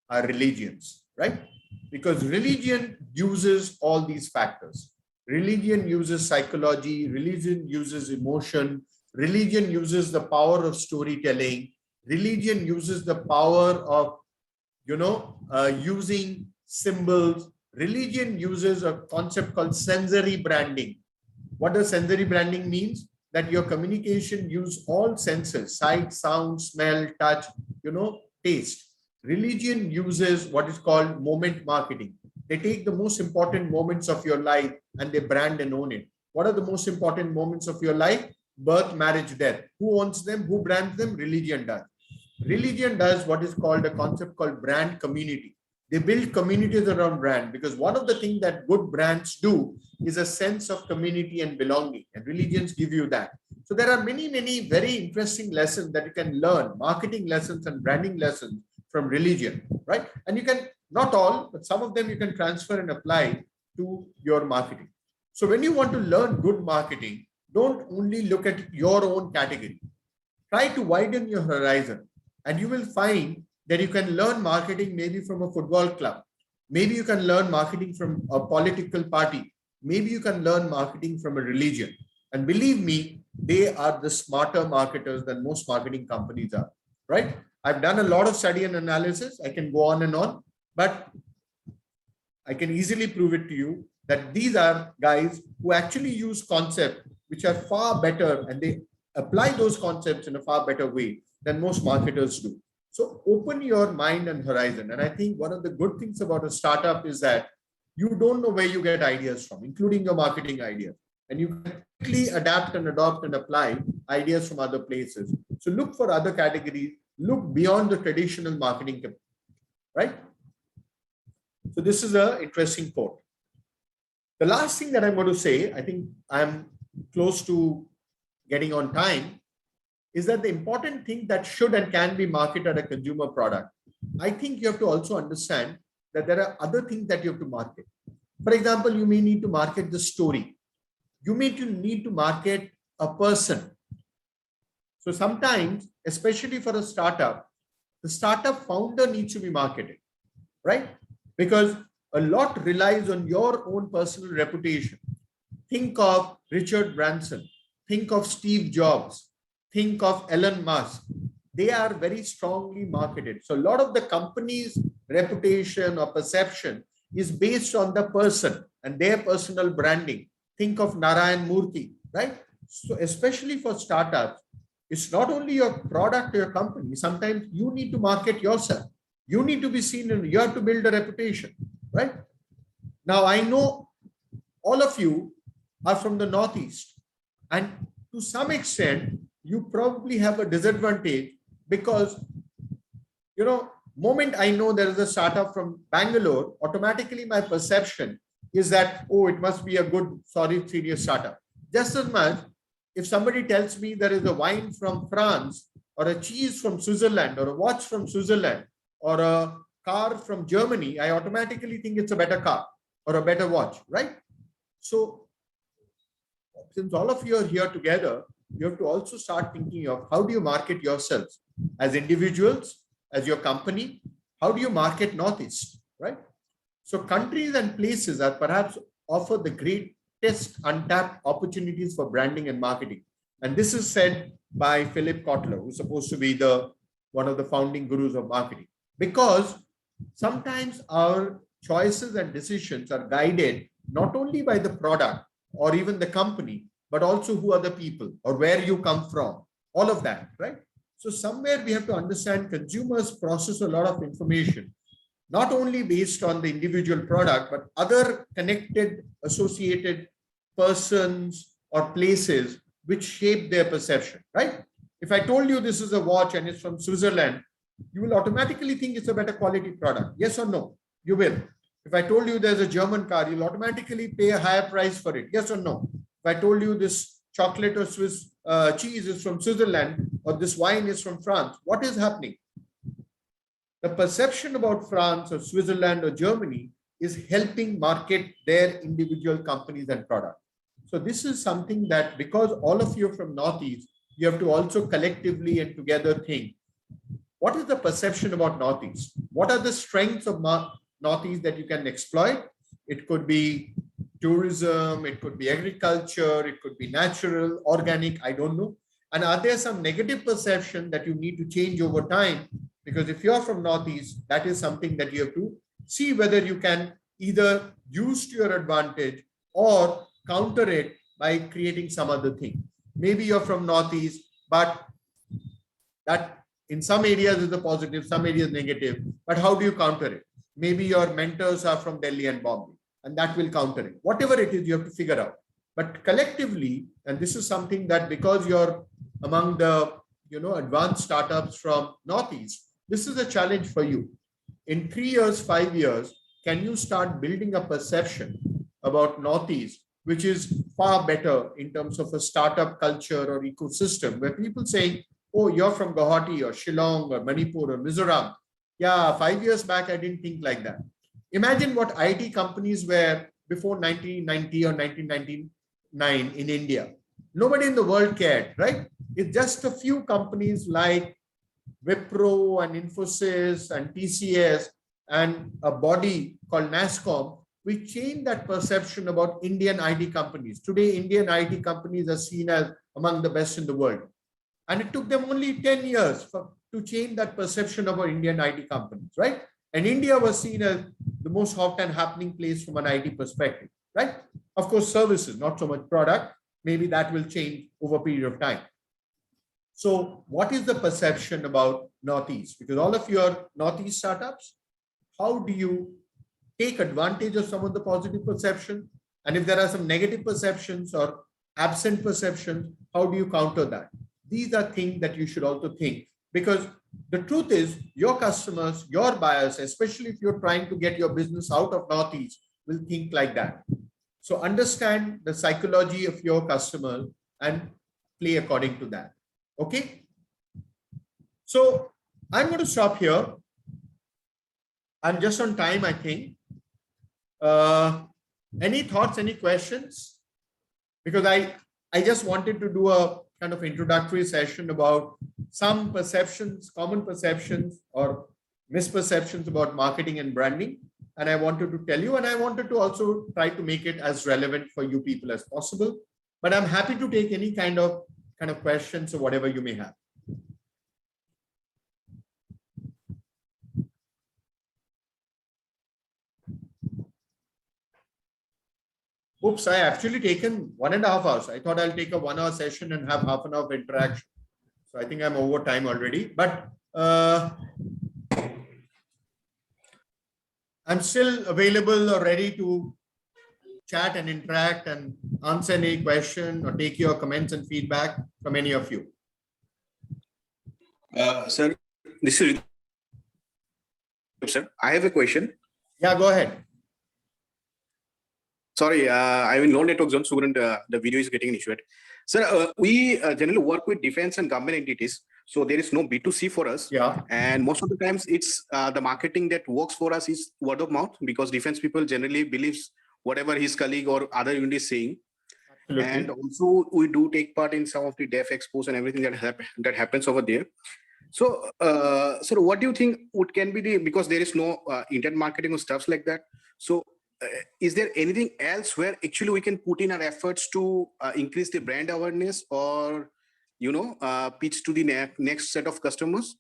are religions, right? Because religion uses all these factors. Religion uses psychology, religion uses emotion, religion uses the power of storytelling, religion uses the power of, using symbols. Religion uses a concept called sensory branding. What does sensory branding means? That your communication use all senses, sight, sound, smell, touch, taste. Religion uses what is called moment marketing. They take the most important moments of your life and they brand and own it. What are the most important moments of your life? Birth, marriage, death. Who owns them? Who brands them? Religion does. Religion does what is called a concept called brand community. They build communities around brand, because one of the things that good brands do is a sense of community and belonging, and religions give you that. So there are many, many very interesting lessons that you can learn, marketing lessons and branding lessons from religion, right? And you can, not all, but some of them you can transfer and apply to your marketing. So when you want to learn good marketing, don't only look at your own category. Try to widen your horizon, and you will find that you can learn marketing maybe from a football club. Maybe you can learn marketing from a political party. Maybe you can learn marketing from a religion. And believe me, they are the smarter marketers than most marketing companies are, right? I've done a lot of study and analysis. I can go on and on, but I can easily prove it to you that these are guys who actually use concepts which are far better, and they apply those concepts in a far better way than most marketers do. So open your mind and horizon. And I think one of the good things about a startup is that you don't know where you get ideas from, including your marketing ideas. And you can quickly adapt and adopt and apply ideas from other places. So look for other categories, look beyond the traditional marketing, right? So this is an interesting quote. The last thing that I'm going to say, I think I'm close to getting on time, is that the important thing that should and can be marketed a consumer product. I think you have to also understand that there are other things that you have to market. For example, you may need to market the story. You may need to market a person. So sometimes, especially for a startup, the startup founder needs to be marketed, right? Because a lot relies on your own personal reputation. Think of Richard Branson. Think of Steve Jobs. Think of Elon Musk. They are very strongly marketed. So a lot of the company's reputation or perception is based on the person and their personal branding. Think of Narayan Murthy, right? So especially for startups, it's not only your product or your company. Sometimes you need to market yourself. You need to be seen and you have to build a reputation, right? Now, I know all of you are from the Northeast, and to some extent, you probably have a disadvantage because, moment I know there is a startup from Bangalore, automatically my perception is that, oh, it must be a good, solid, serious startup. Just as much, if somebody tells me there is a wine from France or a cheese from Switzerland or a watch from Switzerland or a car from Germany, I automatically think it's a better car or a better watch, right? So since all of you are here together, you have to also start thinking of how do you market yourselves as individuals, as your company? How do you market Northeast, right? So countries and places are perhaps offer the greatest untapped opportunities for branding and marketing. And this is said by Philip Kotler, who's supposed to be one of the founding gurus of marketing. Because sometimes our choices and decisions are guided not only by the product or even the company, but also who are the people or where you come from, all of that, right? So somewhere we have to understand consumers process a lot of information, not only based on the individual product, but other connected, associated persons or places which shape their perception, right? If I told you this is a watch and it's from Switzerland, you will automatically think it's a better quality product. Yes or no? You will. If I told you there's a German car, you'll automatically pay a higher price for it. Yes or no? If I told you this chocolate or Swiss cheese is from Switzerland or this wine is from France, what is happening? The perception about France or Switzerland or Germany is helping market their individual companies and products. So this is something that, because all of you are from Northeast, you have to also collectively and together think, what is the perception about Northeast? What are the strengths of Northeast that you can exploit? It could be tourism, it could be agriculture, it could be natural, organic, I don't know. And are there some negative perception that you need to change over time? Because if you're from Northeast, that is something that you have to see whether you can either use to your advantage or counter it by creating some other thing. Maybe you're from Northeast, but that in some areas is a positive, some areas negative, but how do you counter it? Maybe your mentors are from Delhi and Bombay, and that will counter it. Whatever it is, you have to figure out. But collectively, and this is something that because you're among the advanced startups from Northeast, this is a challenge for you. In 3 years, 5 years, can you start building a perception about Northeast, which is far better in terms of a startup culture or ecosystem, where people saying, oh, you're from Guwahati or Shillong or Manipur or Mizoram. Yeah, 5 years back, I didn't think like that. Imagine what IT companies were before 1990 or 1999 in India. Nobody in the world cared, right? It's just a few companies like Wipro and Infosys and TCS and a body called NASSCOM, we changed that perception about Indian IT companies. Today, Indian IT companies are seen as among the best in the world. And it took them only 10 years to change that perception about Indian IT companies, right? And India was seen as the most hot and happening place from an IT perspective, right? Of course, services, not so much product. Maybe that will change over a period of time. So what is the perception about Northeast? Because all of you are Northeast startups. How do you take advantage of some of the positive perception? And if there are some negative perceptions or absent perceptions, how do you counter that? These are things that you should also think, because the truth is your customers, your buyers, especially if you're trying to get your business out of Northeast, will think like that. So understand the psychology of your customer and play according to that. Okay. So I'm going to stop here. I'm just on time, I think. Any thoughts, any questions? Because I just wanted to do a kind of introductory session about some perceptions, common perceptions or misperceptions about marketing and branding. And I wanted to tell you, and I wanted to also try to make it as relevant for you people as possible. But I'm happy to take any kind of questions or whatever you may have. Oops, I actually taken 1.5 hours. I thought I'll take a 1 hour session and have half an hour of interaction. So I think I'm over time already, but I'm still available or ready to chat and interact and answer any question or take your comments and feedback from any of you. Sir, this is sir. I have a question. Yeah, go ahead. Sorry, I'm in low network zone, so the video is getting issued. Sir, we generally work with defense and government entities, so there is no B2C for us. Yeah. And most of the times, it's the marketing that works for us is word of mouth, because defense people generally believes whatever his colleague or other unit is saying. Absolutely. And also, we do take part in some of the dev expos and everything that happens over there. So, sir, what do you think can be because there is no internet marketing or stuff like that. So, is there anything else where actually we can put in our efforts to increase the brand awareness or, pitch to the next set of customers?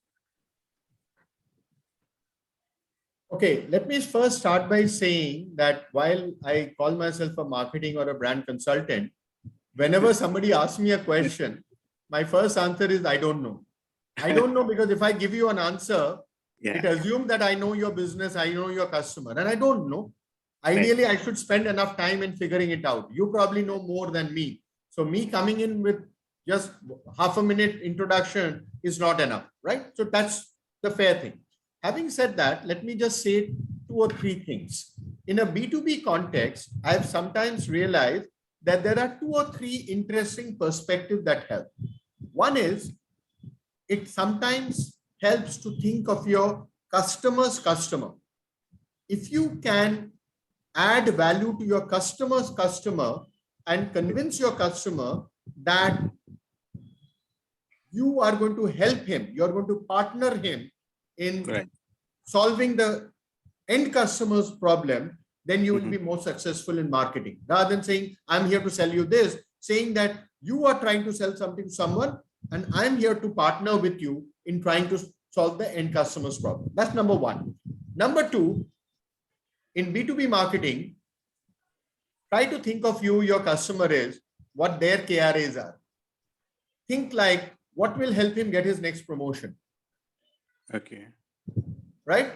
Okay, let me first start by saying that while I call myself a marketing or a brand consultant, whenever somebody asks me a question, my first answer is, I don't know. I don't know, because if I give you an answer, it assumes that I know your business, I know your customer, and I don't know. Ideally, I should spend enough time in figuring it out. You probably know more than me. So me coming in with just half a minute introduction is not enough, right? So that's the fair thing. Having said that, let me just say 2 or 3 things. In a B2B context, I've sometimes realized that there are 2 or 3 interesting perspectives that help. One is, it sometimes helps to think of your customer's customer. If you can add value to your customer's customer and convince your customer that you are going to help him, you're going to partner him in solving the end customer's problem, then you will be more successful in marketing. Rather than saying, I'm here to sell you this, saying that you are trying to sell something to someone and I'm here to partner with you in trying to solve the end customer's problem. That's number one. Number two, in B2B marketing, try to think of you, your customer is, what their KRAs are. Think like, what will help him get his next promotion? Okay. Right?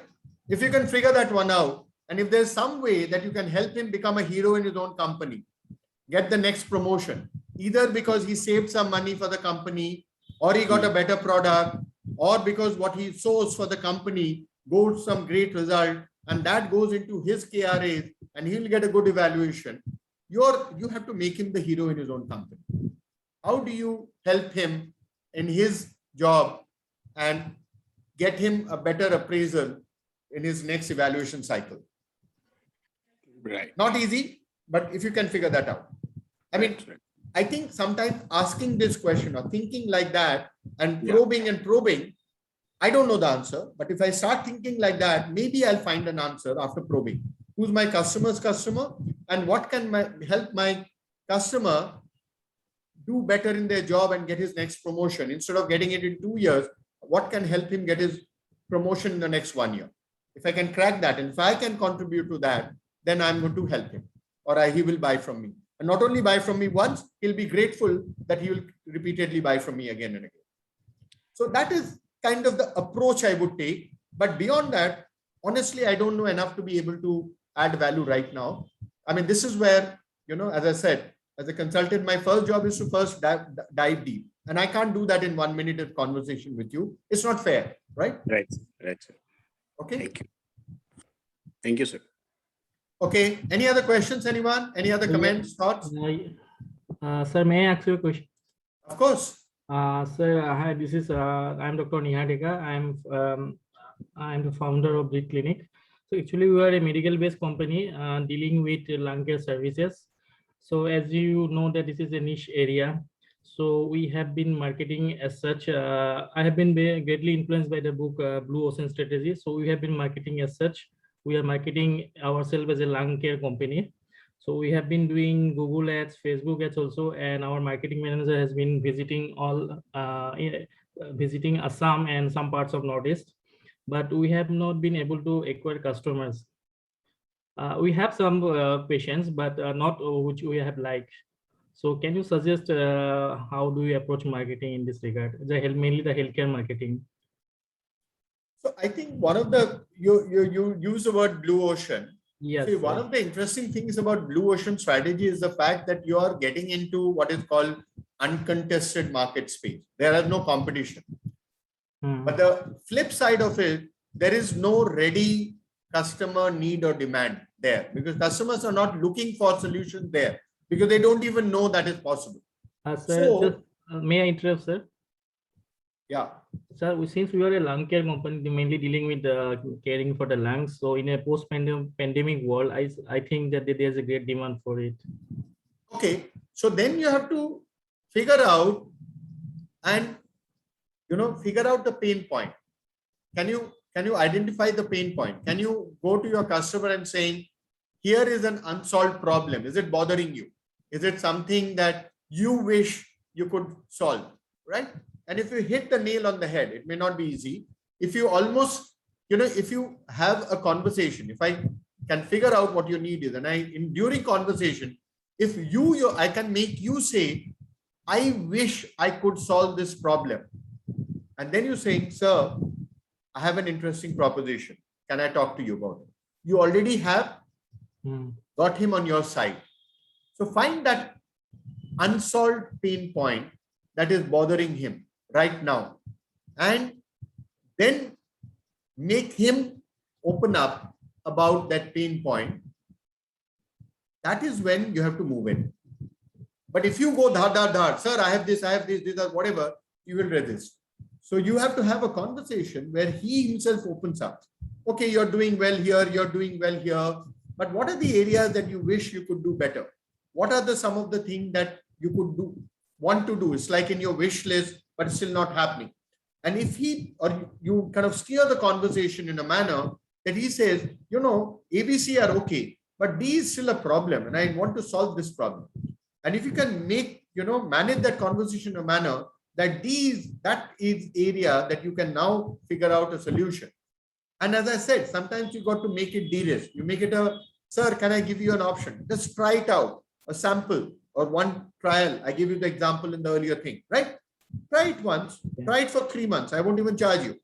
If you can figure that one out, and if there's some way that you can help him become a hero in his own company, get the next promotion, either because he saved some money for the company, or he got a better product, or because what he sourced for the company goes some great result, and that goes into his KRAs, and he'll get a good evaluation. You have to make him the hero in his own company. How do you help him in his job and get him a better appraisal in his next evaluation cycle? Right. Not easy, but if you can figure that out. I mean, I think sometimes asking this question or thinking like that and probing and probing, I don't know the answer, but if I start thinking like that, maybe I'll find an answer after probing. Who's my customer's customer, and what can help my customer do better in their job and get his next promotion? Instead of getting it in 2 years, what can help him get his promotion in the next 1 year? If I can crack that, and if I can contribute to that, then I'm going to help him, or he will buy from me. And not only buy from me once, he'll be grateful that he will repeatedly buy from me again and again. So that is kind of the approach I would take. But beyond that, honestly, I don't know enough to be able to add value right now. I mean, this is where, as I said, as a consultant, my first job is to first dive deep. And I can't do that in 1 minute of conversation with you. It's not fair, right? Right, sir. Okay. Thank you. Thank you, sir. Okay. Any other questions, anyone? Any other comments, thoughts? Sir, may I ask you a question? Of course. Sir, hi, this is I'm Dr. Nihadeka. I'm the founder of the clinic. So actually, we are a medical-based company dealing with lung care services. So as you know that this is a niche area. So we have been marketing as such. I have been greatly influenced by the book Blue Ocean Strategy. So we have been marketing as such. We are marketing ourselves as a lung care company. So we have been doing Google ads, Facebook ads also, and our marketing manager has been visiting visiting Assam and some parts of Northeast, but we have not been able to acquire customers. We have some patients, but not which we have liked. So can you suggest how do we approach marketing in this regard? Mainly the healthcare marketing. So I think one of the, you use the word blue ocean. Yes. See, one of the interesting things about blue ocean strategy is the fact that you are getting into what is called uncontested market space. There is no competition. But the flip side of it, there is no ready customer need or demand there, because customers are not looking for solutions there because they don't even know that is possible. Sir, may I interrupt, sir? Yeah. Sir, since we are a lung care company, mainly dealing with caring for the lungs. So in a post-pandemic world, I think that there's a great demand for it. Okay. So then you have to figure out and, figure out the pain point. Can you identify the pain point? Can you go to your customer and saying, here is an unsolved problem. Is it bothering you? Is it something that you wish you could solve, right? And if you hit the nail on the head, it may not be easy. If you almost, if you have a conversation, if I can figure out what your need is, and during conversation, if I can make you say, I wish I could solve this problem. And then you're saying, sir, I have an interesting proposition. Can I talk to you about it? You already have got him on your side. So find that unsolved pain point that is bothering him right now, and then make him open up about that pain point. That is when you have to move in. But if you go dhar, sir, I have this, or whatever, you will resist. So you have to have a conversation where he himself opens up. Okay, you're doing well here, you're doing well here, but what are the areas that you wish you could do better? What are some of the things that you could want to do? It's like in your wish list, but it's still not happening. And if you kind of steer the conversation in a manner that he says, ABC are okay, but D is still a problem, and I want to solve this problem. And if you can manage that conversation in a manner that that is area that you can now figure out a solution. And as I said, sometimes you got to make it de-risk. You make it sir, can I give you an option? Just try it out, a sample or one trial. I give you the example in the earlier thing, right? Try it once, try it for 3 months. I won't even charge you.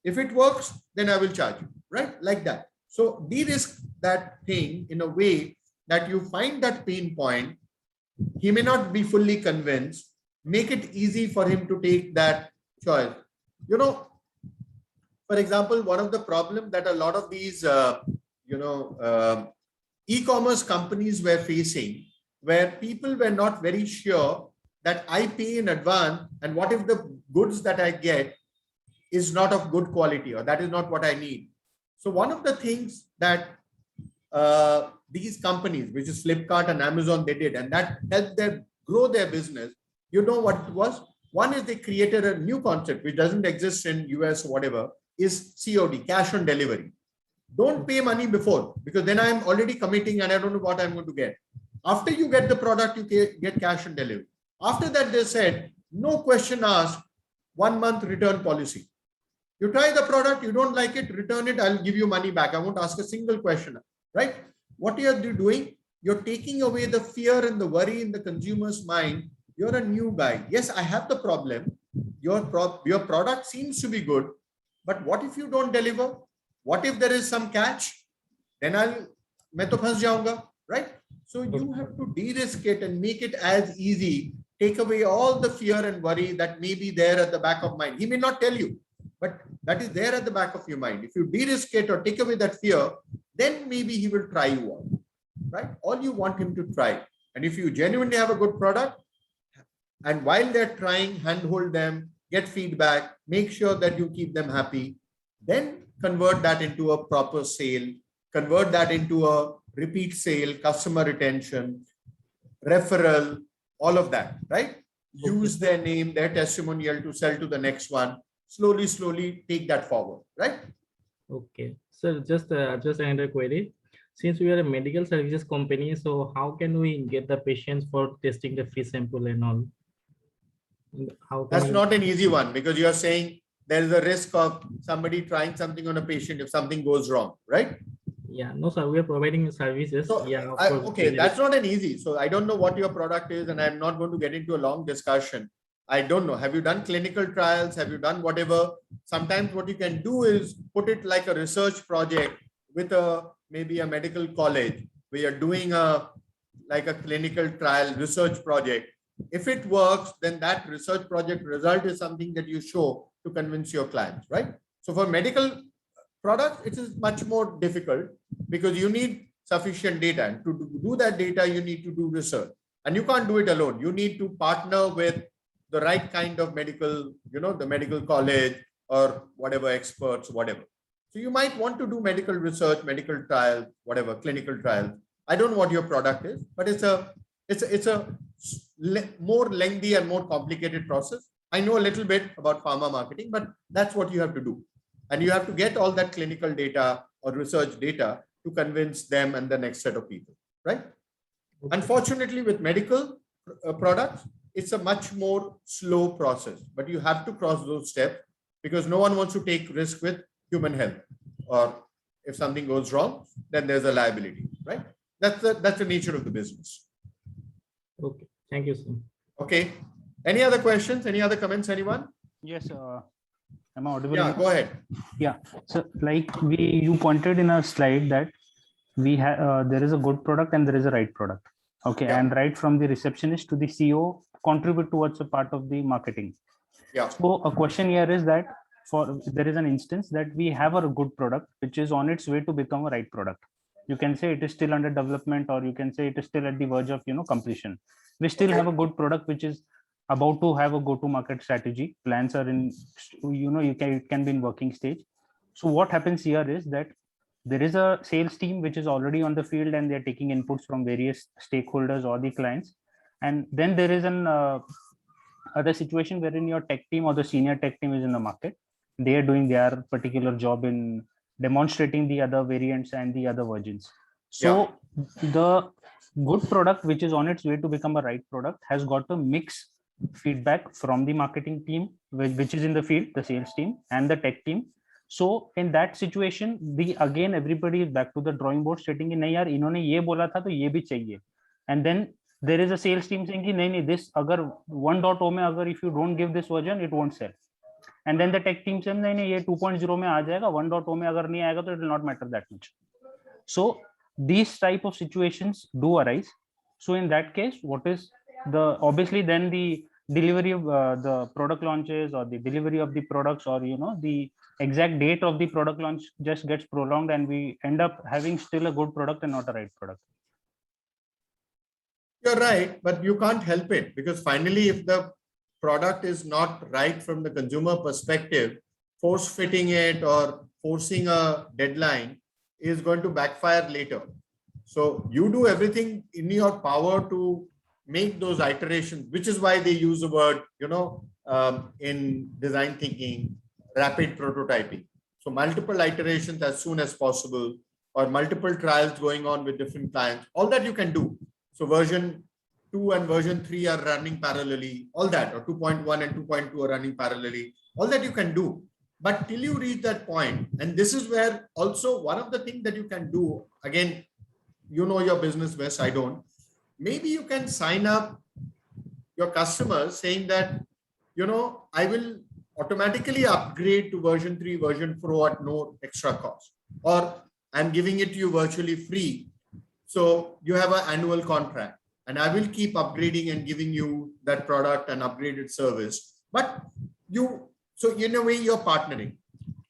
If it works, then I will charge you, right? Like that. So de-risk that thing in a way that you find that pain point He may not be fully convinced. Make it easy for him to take that choice. You know, for example, one of the problems that a lot of these, e-commerce companies were facing, where people were not very sure that I pay in advance, and what if the goods that I get is not of good quality, or that is not what I need. So one of the things that these companies, which is Flipkart and Amazon, they did, and that helped them grow their business. You know what it was? One is they created a new concept which doesn't exist in US or whatever, is COD, cash on delivery. Don't pay money before, because then I'm already committing and I don't know what I'm going to get. After you get the product, you get cash on delivery. After that, they said, no question asked, 1 month return policy. You try the product, you don't like it, return it, I'll give you money back. I won't ask a single question, right? What are you doing? You're taking away the fear and the worry in the consumer's mind. You're a new guy. Yes, I have the problem. Your product seems to be good, but what if you don't deliver? What if there is some catch? Then मैं तो फंस जाऊंगा, right? So you have to de-risk it and make it as easy. Take away all the fear and worry that may be there at the back of mind. He may not tell you, but that is there at the back of your mind. If you de-risk it or take away that fear, then maybe he will try you on, right? All you want him to try. And if you genuinely have a good product, and while they're trying, handhold them, get feedback, make sure that you keep them happy, then convert that into a proper sale, convert that into a repeat sale, customer retention, referral, all of that, right? Use their name, their testimonial to sell to the next one. Slowly, slowly take that forward, right? Okay. So just another query. Since we are a medical services company, so how can we get the patients for testing the fish sample and all? That's not an easy one, because you are saying there is a risk of somebody trying something on a patient if something goes wrong, right? Yeah, no, sir, we are providing services. So, yeah, okay, that's not an easy. So I don't know what your product is, and I'm not going to get into a long discussion. I don't know. Have you done clinical trials? Have you done whatever? Sometimes what you can do is put it like a research project with maybe a medical college where you're doing like a clinical trial research project. If it works, then that research project result is something that you show to convince your clients, right? So for medical products, it is much more difficult because you need sufficient data. And to do that data, you need to do research. And you can't do it alone. You need to partner with the right kind of medical, the medical college or whatever experts, whatever. So you might want to do medical research, medical trial, whatever, clinical trial. I don't know what your product is, but it's a more lengthy and more complicated process. I know a little bit about pharma marketing, but that's what you have to do. And you have to get all that clinical data or research data to convince them and the next set of people, right? Okay. Unfortunately, with medical products, it's a much more slow process, but you have to cross those steps because no one wants to take risk with human health. Or if something goes wrong, then there's a liability, right? That's the nature of the business. Okay, thank you, sir. Okay. Any other questions? Any other comments, anyone? Yes, am I audible? Yeah, go ahead. Yeah, so like you pointed in a slide that we have there is a good product and there is a right product. Okay, yeah. And right from the receptionist to the CEO contribute towards a part of the marketing. Yeah. So a question here is that there is an instance that we have a good product which is on its way to become a right product. You can say it is still under development, or you can say it is still at the verge of completion. We still have a good product which is about to have a go-to-market strategy. Plans are in, it can be in working stage. So what happens here is that there is a sales team which is already on the field and they're taking inputs from various stakeholders or the clients. And then there is an other situation wherein your tech team or the senior tech team is in the market. They are doing their particular job in demonstrating the other variants and the other versions. So the good product which is on its way to become a right product has got a mix feedback from the marketing team, which is in the field, the sales team and the tech team. So in that situation, again everybody is back to the drawing board stating कि नहीं यार इन्होंने ये बोला था तो ये भी चाहिए. And then there is a sales team saying कि नहीं this अगर 1.0 में अगर if you don't give this version it won't sell. And then the tech team says नहीं ये 2.0 में आ जाएगा, 1.0 में अगर नहीं आएगा तो it will not matter that much. So these type of situations do arise. So in that case, what is the, obviously then the delivery of the product launches or the delivery of the products, or the exact date of the product launch just gets prolonged, and we end up having still a good product and not a right product. You're right, but you can't help it, because finally, if the product is not right from the consumer perspective, force fitting it or forcing a deadline is going to backfire later. So you do everything in your power to make those iterations, which is why they use the word, in design thinking, rapid prototyping. So multiple iterations as soon as possible, or multiple trials going on with different clients, all that you can do. So version 2 and version 3 are running parallelly, all that, or 2.1 and 2.2 are running parallelly, all that you can do. But till you reach that point, and this is where also one of the things that you can do, again, you know your business best, I don't. Maybe you can sign up your customers saying that, I will automatically upgrade to version 3, version 4 at no extra cost, or I'm giving it to you virtually free. So you have an annual contract, and I will keep upgrading and giving you that product and upgraded service. But so in a way, you're partnering.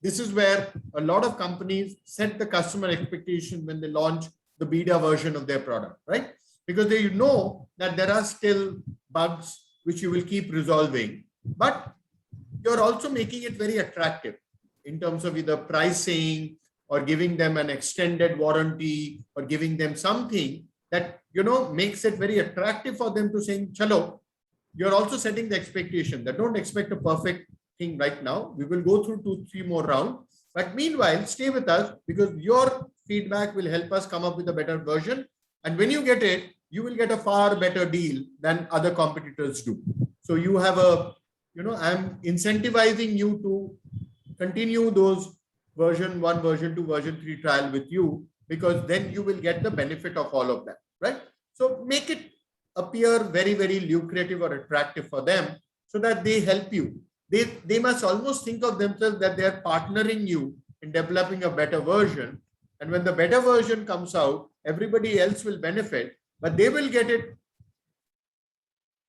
This is where a lot of companies set the customer expectation when they launch the beta version of their product, right? Because they know that there are still bugs which you will keep resolving, but you're also making it very attractive in terms of either pricing or giving them an extended warranty, or giving them something that, makes it very attractive for them to say, chalo. You're also setting the expectation that don't expect a perfect thing right now. We will go through 2-3 more rounds, but meanwhile, stay with us, because your feedback will help us come up with a better version. And when you get it, you will get a far better deal than other competitors do. So you have I'm incentivizing you to continue those version 1, version 2, version 3 trial with you, because then you will get the benefit of all of that, right? So make it appear very, very lucrative or attractive for them, so that they help you. They must almost think of themselves that they are partnering you in developing a better version. And when the better version comes out, everybody else will benefit, but they will get it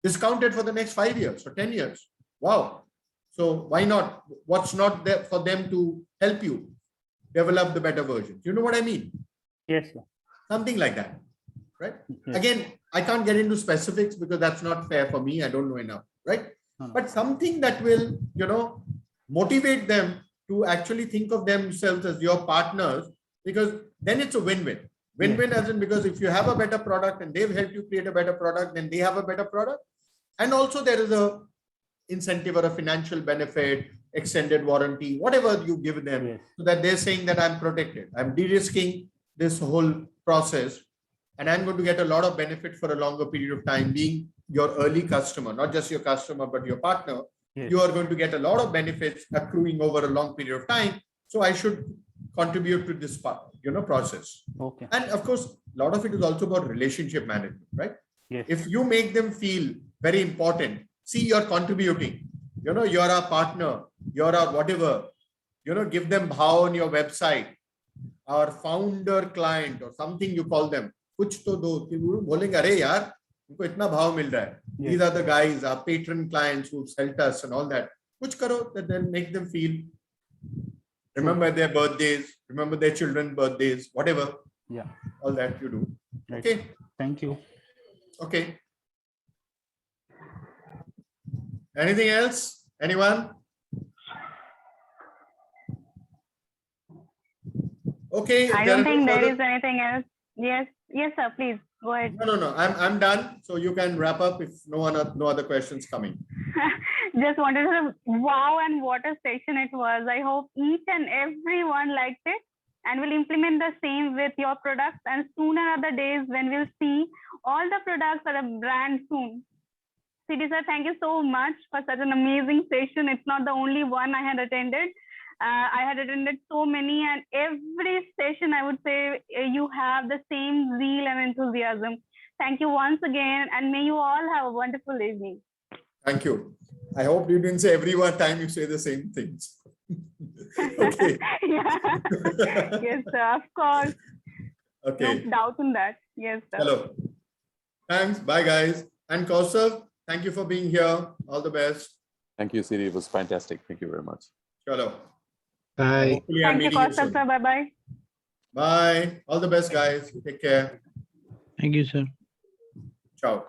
discounted for the next 5 years or 10 years. Wow. So why not? What's not there for them to help you develop the better version? You know what I mean? Yes, sir. Something like that, right? Yes. Again, I can't get into specifics because that's not fair for me. I don't know enough, right? No. But something that will, motivate them to actually think of themselves as your partners, because then it's a win-win. Win-win as in, because if you have a better product and they've helped you create a better product, then they have a better product. And also there is a incentive or a financial benefit, extended warranty, whatever you give them, so that they're saying that I'm protected. I'm de-risking this whole process, and I'm going to get a lot of benefit for a longer period of time. Being your early customer, not just your customer, but your partner, you are going to get a lot of benefits accruing over a long period of time. So I should contribute to this part, process. Okay. And of course, a lot of it is also about relationship management, right? Yes. If you make them feel very important, see, you're contributing, you're a partner, you're a whatever, give them bhav on your website, our founder client or something you call them. Kuch to do, bolenge, "Arey yaar, उनको इतना भाव मिल रहा है. These are the guys, our patron clients who've helped us and all that. Kuch karo that then make them feel, remember their birthdays, remember their children's birthdays, whatever. Yeah. All that you do. Right. Okay. Thank you. Okay. Anything else? Anyone? Okay. I don't think there is anything else. Yes, sir. Please go ahead. No. I'm done. So you can wrap up if no other questions coming. Just wanted to wow, and what a session it was. I hope each and everyone liked it and will implement the same with your products. And sooner are the days when we'll see all the products are a brand soon. CD sir, thank you so much for such an amazing session. It's not the only one I had attended. I had attended so many, and every session I would say you have the same zeal and enthusiasm. Thank you once again, and may you all have a wonderful evening. Thank you. I hope you didn't say every time you say the same things. Okay. Yeah. Yes, sir, of course. Okay. No doubt in that. Yes, sir. Hello. Thanks. Bye, guys. And Kausav, thank you for being here. All the best. Thank you, Siri. It was fantastic. Thank you very much. Chalo. Bye. Hopefully, I'm Thank you, meeting you Kaustav soon. sir. Bye-bye. Bye. All the best, guys. Take care. Thank you, sir. Ciao.